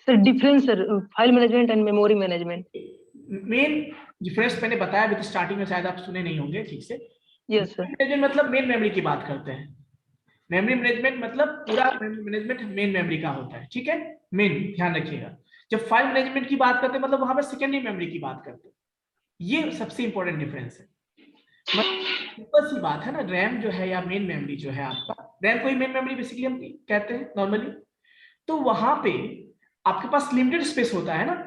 Sir, difference, sir, file management and memory management. Main difference मैंने बताया अभी तो स्टार्टिंग में, शायद आप सुने नहीं होंगे ठीक से। Yes, sir. मैनेजमेंट मतलब मेन मेमोरी की बात करते हैं। मेमोरी मैनेजमेंट मतलब पूरा मैनेजमेंट मेन मेमोरी का होता है, ठीक है। मेन ध्यान रखिएगा। जब फाइल मैनेजमेंट की बात करते हैं मतलब वहां पर सेकेंडरी मेमोरी की बात करते हैं। ये सबसे इंपॉर्टेंट डिफरेंस है। सिंपल सी बात है ना, रैम जो है या मेन मेमोरी जो है आपका, रैम को ही मेन मेमोरी बेसिकली हम कहते हैं नॉर्मली। तो वहां पे आपके पास लिमिटेड स्पेस होता है ना,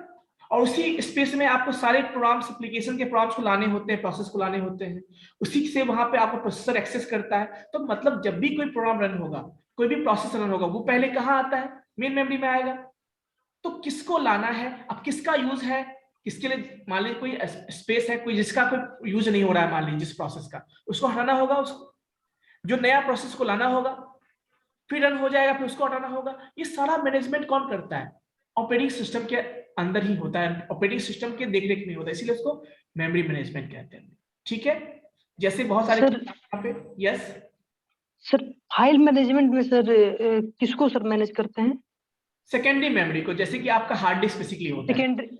और उसी स्पेस में आपको सारे प्रोग्राम्स, एप्लीकेशन के प्रोग्राम्स को लाने होते हैं, प्रोसेस को लाने होते हैं। उसी से वहां पे आपको प्रोसेसर एक्सेस करता है। तो मतलब जब भी कोई प्रोग्राम रन होगा, कोई भी प्रोसेस रन होगा, वो पहले कहाँ आता है? मेन मेमोरी में आएगा। तो किसको लाना है, अब किसका यूज है, किसके लिए, मान लीजिए कोई स्पेस है, कोई जिसका कोई यूज नहीं हो रहा है, मान लीजिए जिस प्रोसेस का, उसको हटाना होगा, उसको जो नया प्रोसेस को लाना होगा, फिर रन हो जाएगा, फिर उसको हटाना होगा। ये सारा मैनेजमेंट कौन करता है? ऑपरेटिंग सिस्टम के अंदर ही होता है, ऑपरेटिंग सिस्टम के देखरेख में होता है, इसीलिए उसको मेमोरी मैनेजमेंट कहते हैं, ठीक है। जैसे बहुत सारे यहाँ पे। यस सर, फाइल मैनेजमेंट में सर किसको सर मैनेज करते हैं? सेकेंडरी मेमोरी को, जैसे कि आपका हार्ड डिस्क बेसिकली होता है। सेकेंडरी,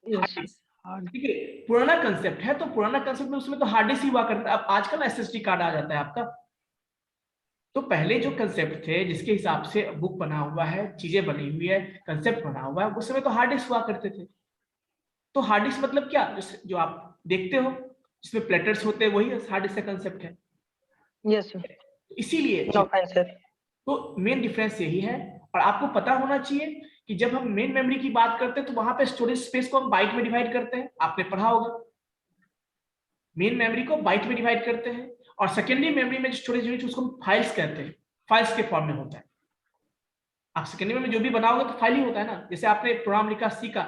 ठीक है, पुराना कंसेप्ट है तो पुराना कंसेप्ट में उसमें तो हार्ड डिस्क ही हुआ करता है। अब आजकल एसएसडी कार्ड आ जाता है आपका। तो पहले जो कंसेप्ट थे, जिसके हिसाब से बुक बना हुआ है, चीजें बनी हुई है, कंसेप्ट बना हुआ है, उस समय तो हार्ड डिस्क हुआ करते थे। तो हार्ड डिस्क मतलब क्या, जो आप देखते हो जिसमें प्लेटर्स होते हैं, वही हार्ड डिस्क का कंसेप्ट है। यस सर, इसीलिए तो मेन डिफरेंस यही है। और आपको पता होना चाहिए कि जब हम मेन मेमोरी की बात करते हैं तो वहां पे स्टोरेज स्पेस को हम बाइट में डिवाइड करते हैं, आपने पढ़ा होगा। मेन मेमोरी को बाइट में डिवाइड करते हैं, और सेकेंडरी मेमोरी में जो स्टोरेज यूनिट उसको हम फाइल्स कहते हैं, फाइल्स के फॉर्म में होता है। आप सेकेंडरी में जो भी बनाओगे तो फाइल ही होता है ना। जैसे आपने प्रोग्राम लिखा सी का,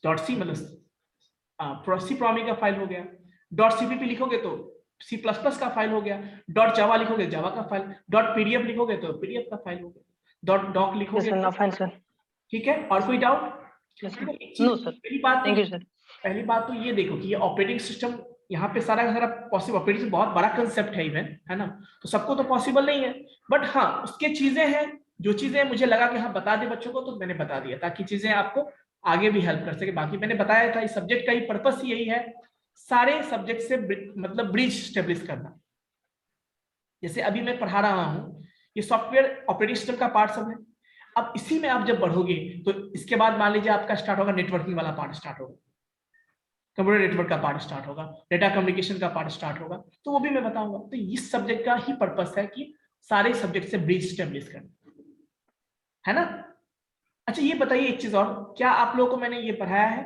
डॉट सी मतलब सी प्रोग्रामिंग का फाइल हो गया। डॉट सीपीपी लिखोगे तो सी प्लस प्लस का फाइल हो गया। डॉट जावा लिखोगे जावा का फाइल। डॉट पीडीएफ लिखोगे तो पीडीएफ का फाइल हो गया। डॉट डॉक लिखोगे, ठीक है। और कोई doubt? No sir, thank you sir. पहली बात तो ये देखो कि ये ऑपरेटिंग सिस्टम, यहाँ पे सारा पॉसिबल, ऑपरेटिंग बहुत बड़ा कंसेप्ट है इवन, है ना। तो सबको तो पॉसिबल नहीं है, बट हाँ उसके चीजें हैं, जो चीजें मुझे लगा कि हाँ बता दे बच्चों को, तो मैंने बता दिया ताकि चीजें आपको आगे भी हेल्प कर सके। बाकी मैंने बताया था इस सब्जेक्ट का ही पर्पस यही है, सारे सब्जेक्ट से मतलब ब्रिज स्टेब्लिश करना। जैसे अभी मैं पढ़ा रहा हूँ, ये सॉफ्टवेयर ऑपरेटिंग सिस्टम का पार्ट सब है। अब इसी में आप जब बढ़ोगे तो इसके बाद मान लीजिए आपका स्टार्ट होगा नेटवर्किंग वाला पार्ट स्टार्ट होगा, कंप्यूटर नेटवर्क का पार्ट स्टार्ट होगा, डेटा कम्युनिकेशन का पार्ट स्टार्ट होगा, तो वो भी मैं बताऊंगा। तो इस सब्जेक्ट का ही पर्पस है कि सारे सब्जेक्ट से ब्रिज स्टेब्लिश करना, है ना। अच्छा ये बताइए एक चीज और, क्या आप लोगों को मैंने ये पढ़ाया है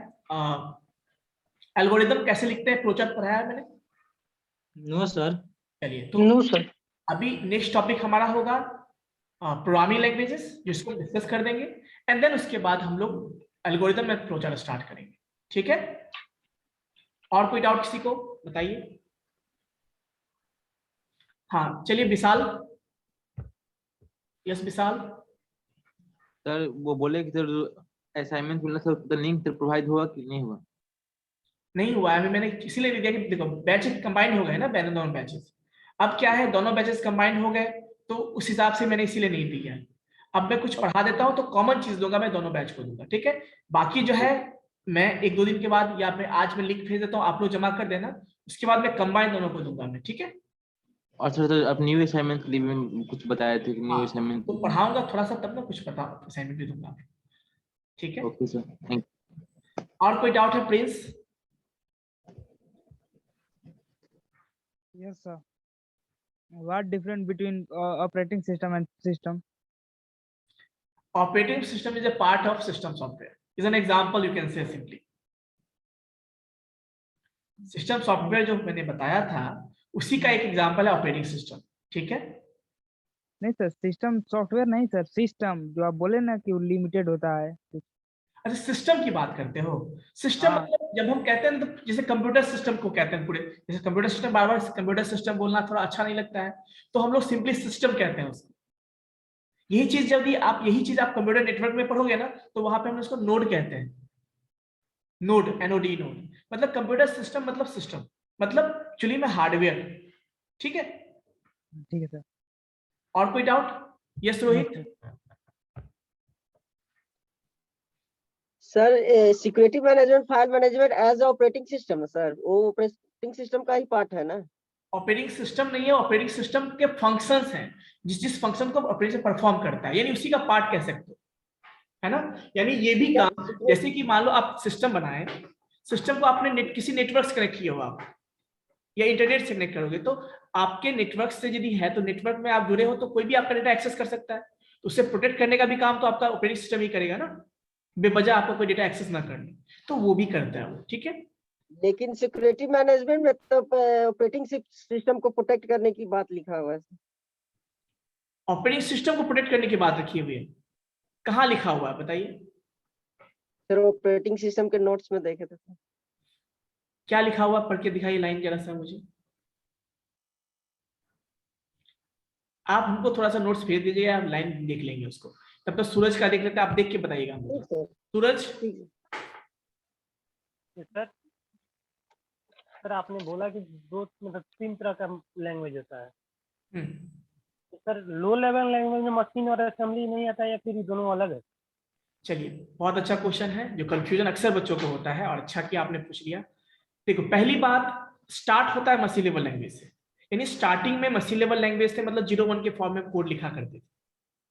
एल्गोरिदम कैसे लिखते हैं, फ्लोचार्ट पढ़ाया है मैंने? No sir. चलिए, तो नो सर। अभी नेक्स्ट टॉपिक हमारा होगा प्रोग्रामिंग लैंग्वेजेस, जिसको डिस्कस कर देंगे, एंड देन उसके बाद हम लोग एल्गोरिथम में फ्लोचार्ट स्टार्ट करेंगे। ठीक है, और कोई डाउट किसी को बताइए। हाँ चलिए, विशाल। यस विशाल। सर वो बोले कि सर असाइनमेंट मिला सर, तो लिंक सर प्रोवाइड हुआ कि नहीं हुआ? नहीं हुआ है, अभी मैंने इसीलिए नहीं दिया कि देखो बैच कंबाइंड हो गए ना, दोनों बैचेस। अब क्या है, दोनों बैचेस कंबाइंड हो गए, तो उस हिसाब से मैंने इसीलिए नहीं दिया। अब मैं कुछ पढ़ा देता हूँ तो कॉमन चीज दूंगा, मैं दोनों बैच को दूंगा। ठीक है, बाकी जो है मैं 1-2 दिन के बाद या फिर आज मैं लिंक भेज देता हूँ, आप लोग जमा कर देना, उसके बाद मैं कंबाइंड दोनों को दूंगा मैं। ठीक है, और सर आप न्यू असाइनमेंट के लिए भी कुछ बताए थे कि न्यू असाइनमेंट तो पढ़ाऊंगा थोड़ा सा, तब ना कुछ पता असाइनमेंट भी दूंगा। ठीक है, ओके सर, थैंक यू। और कोई डाउट है Prince? Yes, sir. What difference between operating system and system? Operating system is a part of system software. Is an example you can say simply. System software जो मैंने बताया था उसी का एक एग्जांपल है ऑपरेटिंग सिस्टम। ठीक है, नहीं सर, सिस्टम सॉफ्टवेयर नहीं सर, सिस्टम जो आप बोले ना कि वो लिमिटेड होता है। अच्छा सिस्टम की बात करते हो। सिस्टम हाँ। मतलब जब हम कहते हैं तो जैसे कंप्यूटर सिस्टम को कहते हैं पूरे, जैसे कंप्यूटर सिस्टम, बार बार कंप्यूटर सिस्टम बोलना थोड़ा अच्छा नहीं लगता है, तो हम लोग सिंपली सिस्टम कहते हैं उसको। यही चीज आप कंप्यूटर नेटवर्क में पढ़ोगे ना, तो वहां पे हम उसको नोड कहते हैं। नोड, NOD, नोड मतलब कंप्यूटर सिस्टम, मतलब सिस्टम मतलब एक्चुअली में हार्डवेयर। ठीक है, ठीक है सर। और कोई doubt? Yes Rohit. Sir security management, file management as operating system है सर, वो ऑपरेटिंग सिस्टम का ही पार्ट है ना? ऑपरेटिंग सिस्टम नहीं है, ऑपरेटिंग सिस्टम के फंक्शंस हैं, जिस फंक्शन को ऑपरेटिंग परफॉर्म करता है, यानी उसी का पार्ट कह सकते हो, है ना। यानी ये भी काम, जैसे कि मान लो आप सिस्टम बनाए, सिस्टम को आपने किसी नेटवर्क से कनेक्ट किया हो आप, या इंटरनेट से कनेक्ट करोगे, तो आपके नेटवर्क से यदि है तो नेटवर्क में आप जुड़े हो तो कोई भी आपका डेटा एक्सेस कर सकता है, तो उससे प्रोटेक्ट करने का भी काम तो आपका ऑपरेटिंग सिस्टम ही करेगा ना, बेवजह आपको कोई डेटा एक्सेस ना करने, तो वो भी करता है वो। ठीक है, लेकिन सिक्योरिटी मैनेजमेंट में तो ऑपरेटिंग सिस्टम को प्रोटेक्ट करने की बात लिखा हुआ है। ऑपरेटिंग सिस्टम को प्रोटेक्ट करने की बात रखी हुई है, कहाँ लिखा हुआ है बताइए? सर ऑपरेटिंग सिस्टम के नोट्स में देखे थे। क्या लिखा हुआ, पढ़ के दिखाइए लाइन जरा सा मुझे। आप हमको थोड़ा सा नोट्स भेज दीजिए, आप लाइन देख लेंगे उसको, तब तक सूरज का देख लेते हैं, आप देख के बताइएगा हमको। सूरज। सर आपने बोला कि मतलब 3 तरह का लैंग्वेज होता है। सर लो लेवल लैंग्वेज में मशीन और असेंबली नहीं आता है, या फिर ये दोनों अलग है? चलिए, बहुत अच्छा क्वेश्चन है, जो कंफ्यूजन अक्सर बच्चों को होता है, और अच्छा कि आपने पूछ लिया। देखो पहली बात, स्टार्ट होता है मशीन लेवल लैंग्वेज से, यानी स्टार्टिंग में मशीन लेवल लैंग्वेज से मतलब 0-1 के फॉर्म में कोड लिखा करते थे।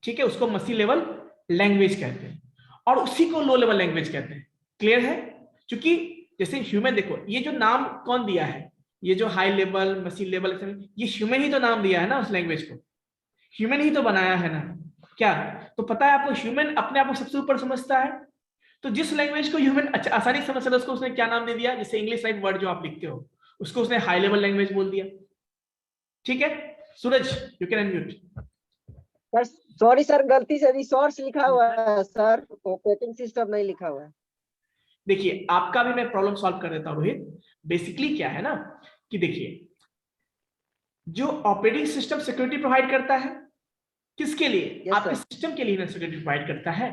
ठीक है, उसको मशीन लेवल लैंग्वेज कहते हैं, और उसी को लो लेवल लैंग्वेज कहते हैं। क्लियर है? क्योंकि जैसे ह्यूमन, देखो ये जो नाम कौन दिया है, ये जो हाई लेवल, मशीन लेवल, ये ह्यूमन ही तो नाम दिया है ना उस लैंग्वेज को, ह्यूमन ही तो बनाया है ना। क्या तो पता है आपको, ह्यूमन अपने आप को सबसे ऊपर समझता है, तो जिस लैंग्वेज को ह्यूमन अच्छा आसानी समझ सकता है उसको उसने क्या नाम दे दिया, जैसे इंग्लिश राइट वर्ड जो आप लिखते हो उसको उसने हाई लेवल लैंग्वेज बोल दिया। ठीक है, Suraj you can unmute. Sir sorry sir, गलती से रिसोर्स लिखा हुआ है सर, ऑपरेटिंग सिस्टम नहीं लिखा हुआ है। देखिए आपका भी मैं प्रॉब्लम सॉल्व कर देता हूं रोहित। बेसिकली क्या है ना कि देखिए, जो ऑपरेटिंग सिस्टम सिक्योरिटी प्रोवाइड करता है किसके लिए? आपके सिस्टम के लिए सिक्योरिटी प्रोवाइड करता है।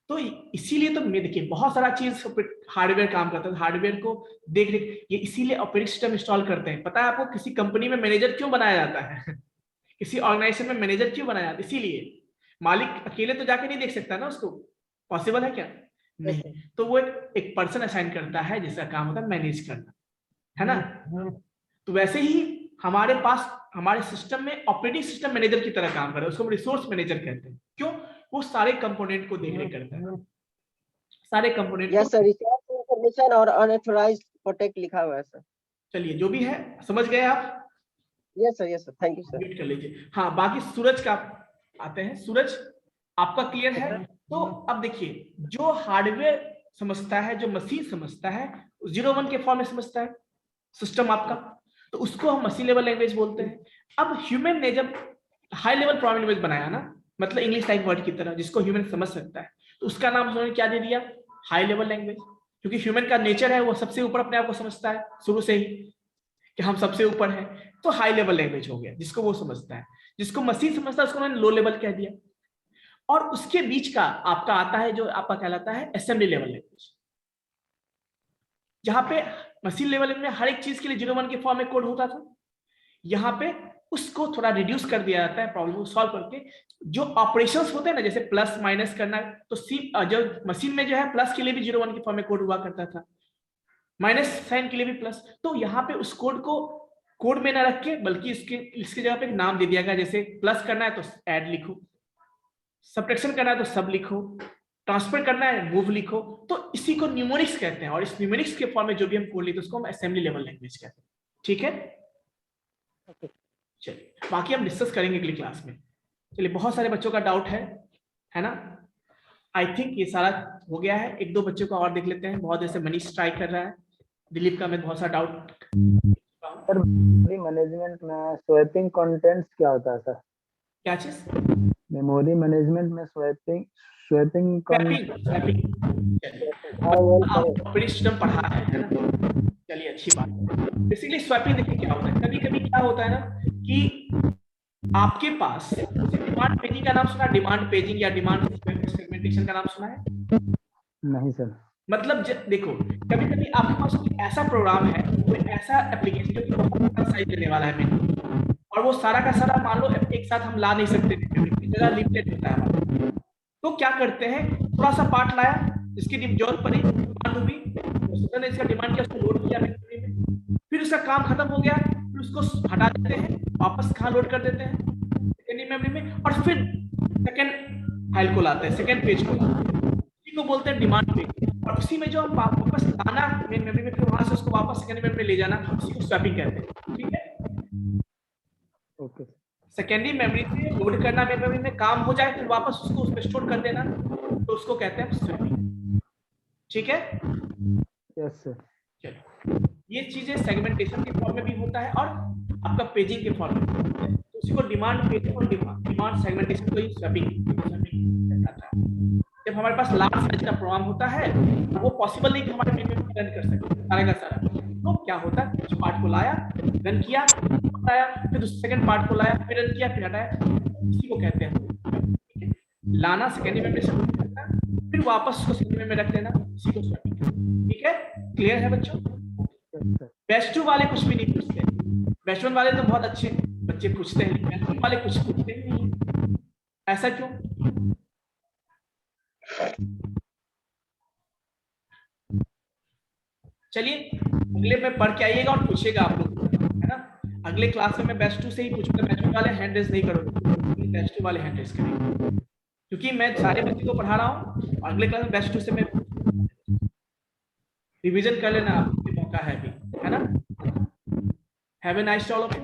तो इसीलिए तो मैं देखिए बहुत सारा चीज हार्डवेयर काम करता है, हार्डवेयर को देख ये इसीलिए ऑपरेटिंग सिस्टम इंस्टॉल करते हैं। पता है आपको किसी कंपनी में मैनेजर क्यों बनाया जाता है? किसी ऑर्गेनाइजेशन में मैनेजर क्यों बनाया जाता है? इसीलिए मालिक अकेले तो जाके नहीं देख सकता ना उसको, पॉसिबल है क्या? नहीं, तो वो एक पर्सन असाइन करता है जिसका काम होता है मैनेज करना, है ना। तो वैसे ही हमारे पास हमारे सिस्टम में ऑपरेटिंग सिस्टम मैनेजर की तरह काम कर रहा है, उसको हम रिसोर्स मैनेजर कहते हैं। क्यों? वो सारे कंपोनेंट को देखरेख करता है, सारे component yes sir, resource information और अनऑथराइज्ड प्रोटेक्ट लिखा हुआ है सर। चलिए जो भी है समझ गए आप? Yes sir, thank you sir. Mute कर लीजिए। हाँ, बाकी सूरज का आते हैं। सूरज आपका क्लियर है? तो अब देखिए, जो हार्डवेयर समझता है, जो मशीन समझता है, 0-1 के फॉर्म में समझता है सिस्टम आपका। तो उसको हम मशीन लेवल लैंग्वेज बोलते हैं। अब ह्यूमन ने जब हाई लेवल प्रोग्रामिंग लैंग्वेज बनाया ना, मतलब इंग्लिश लाइक वर्ड की तरह जिसको ह्यूमन समझ सकता है, तो उसका नाम उन्होंने क्या दे दिया, हाई लेवल लैंग्वेज। क्योंकि ह्यूमन का नेचर है वो सबसे ऊपर अपने आप को समझता है शुरू से ही कि हम सबसे ऊपर हैं, तो हाई लेवल लैंग्वेज हो गया जिसको वो समझता है। जिसको मशीन समझता है उसको उन्होंने लो लेवल कह दिया। और उसके बीच का आपका आता है जो आपका कहलाता है असेंबली लेवल लैंग्वेज, जहां पे मशीन लेवल में हर एक चीज के लिए 0-1 के फॉर्म में कोड होता था। यहाँ पे उसको थोड़ा रिड्यूस कर दिया जाता है प्रॉब्लम को सॉल्व करके। जो ऑपरेशंस होते हैं ना, जैसे प्लस माइनस करना, तो जो मशीन में जो है प्लस के लिए भी 0-1 के फॉर्म में कोड हुआ करता था, माइनस साइन के लिए भी प्लस। तो यहाँ पे उस कोड को कोड में ना रख के बल्कि इसके जगह पे एक नाम दे दिया गया। जैसे प्लस करना है तो ऐड लिखो, सब्ट्रैक्शन करना है तो सब लिखो, ट्रांसफर करना है मूव लिखो। तो इसी को न्यूमेरिक्स कहते हैं, और इस न्यूमेरिक्स के फॉर्म में जो भी हम कोड लिखते हैं उसको हम असेंबली लेवल लैंग्वेज कहते हैं। ठीक है, चलिए बाकी हम डिस्कस करेंगे अगली क्लास में। चलिए, बहुत सारे बच्चों का डाउट है ना? आई थिंक ये सारा हो गया है। 1-2 बच्चों का और देख लेते हैं। बहुत जैसे मनीष ट्राई कर रहा है, दिलीप का मैं बहुत सारा डाउट। सर मैनेजमेंट में स्वैपिंग कंटेंट्स क्या होता है सर? क्या चीज? मेमोरी मैनेजमेंट में स्वैपिंग ऑपरेटिंग सिस्टम पढ़ा है ना? चलिए, अच्छी बात। बेसिकली स्वैपिंग देखिए क्या होता है। कभी कभी क्या होता है ना कि आपके पास डिमांड पेजिंग का नाम सुना, डिमांड पेजिंग या डिमांड सेगमेंटेशन का नाम सुना है? नहीं सर। मतलब देखो, कभी कभी आपके पास कोई ऐसा प्रोग्राम है, कोई ऐसा एप्लीकेशन जो कि बहुत बड़ा साइज देने वाला है मेनू, और वो सारा का सारा मान लो एक साथ हम ला नहीं सकते, जगह लिमिटेड होता है। तो क्या करते हैं, थोड़ा सा पार्ट लाया जिसकी जरूरत पड़ी, डिमांड हुई, उसने इसका डिमांड किया, उसको लोड किया मेमोरी में, फिर उसका काम खत्म हो गया, फिर उसको हटा देते हैं, वापस कहाँ लोड कर देते हैं, सेकेंडरी मेमोरी में, और फिर सेकेंड फाइल को लाते हैं, सेकेंड पेज को लाते हैं, उसी को बोलते हैं डिमांड पेज। और उसी में जो हम वापस लाना मेन मेमोरी में, फिर वहां से उसको वापस सेकेंडरी मेमोरी में ले जाना, उसी को स्वैपिंग कहते हैं। ठीक है, ओके। सेकेंडरी मेमोरी से लोड करना मेन मेमोरी में, काम हो जाए फिर वापस उसको उसमें स्टोर कर देना, तो उसको कहते हैं स्वैपिंग। ठीक है, यस सर। चलो, ये चीजें सेगमेंटेशन के फॉर्म में भी होता है और आपका पेजिंग के फॉर्म में होता है। तो उसी को डिमांड पेजिंग और डिमांड सेगमेंटेशन को ही स्वैपिंग कहता है। जब हमारे पास लार्ज साइज का प्रोग्राम होता है, वो पॉसिबल नहीं कि हमारे मेन मेमोरी में रन कर सके सारे का सारा, तो क्या होता है, कुछ पार्ट को लाया, रन किया, हटाया, फिर सेकंड पार्ट को लाया, फिर रन किया, फिर हटाया, इसी को कहते हैं लाना। सेकेंडरी मेमोरी से करना, फिर वापस उसको सेकेंडरी मेमोरी में रख देना, इसी को स्वैपिंग। ठीक है, क्लियर है बच्चों? बेस्ट 2 वाले कुछ भी नहीं पूछते, बेस्ट 1 वाले तो बहुत अच्छे बच्चे पूछते हैं, बेस्ट 2 वाले कुछ पूछते ही नहीं। ऐसा क्यों? चलिए, अगले में पढ़ के आइएगा और पूछिएगा आप लोग, है ना? अगले क्लास में मैं बेस्ट 2 से ही पूछूंगा, बेस्ट 1 वाले हैंड रेज नहीं करोगे, बेस्ट 2 वाले हैंड रेज करेंगे, क्योंकि मैं सारे बच्चों को पढ़ा रहा हूँ। अगले क्लास में बेस्ट 2 से मैं रिवीजन कर लेना, आपको मौका है भी, है ना? Have a nice day all of you.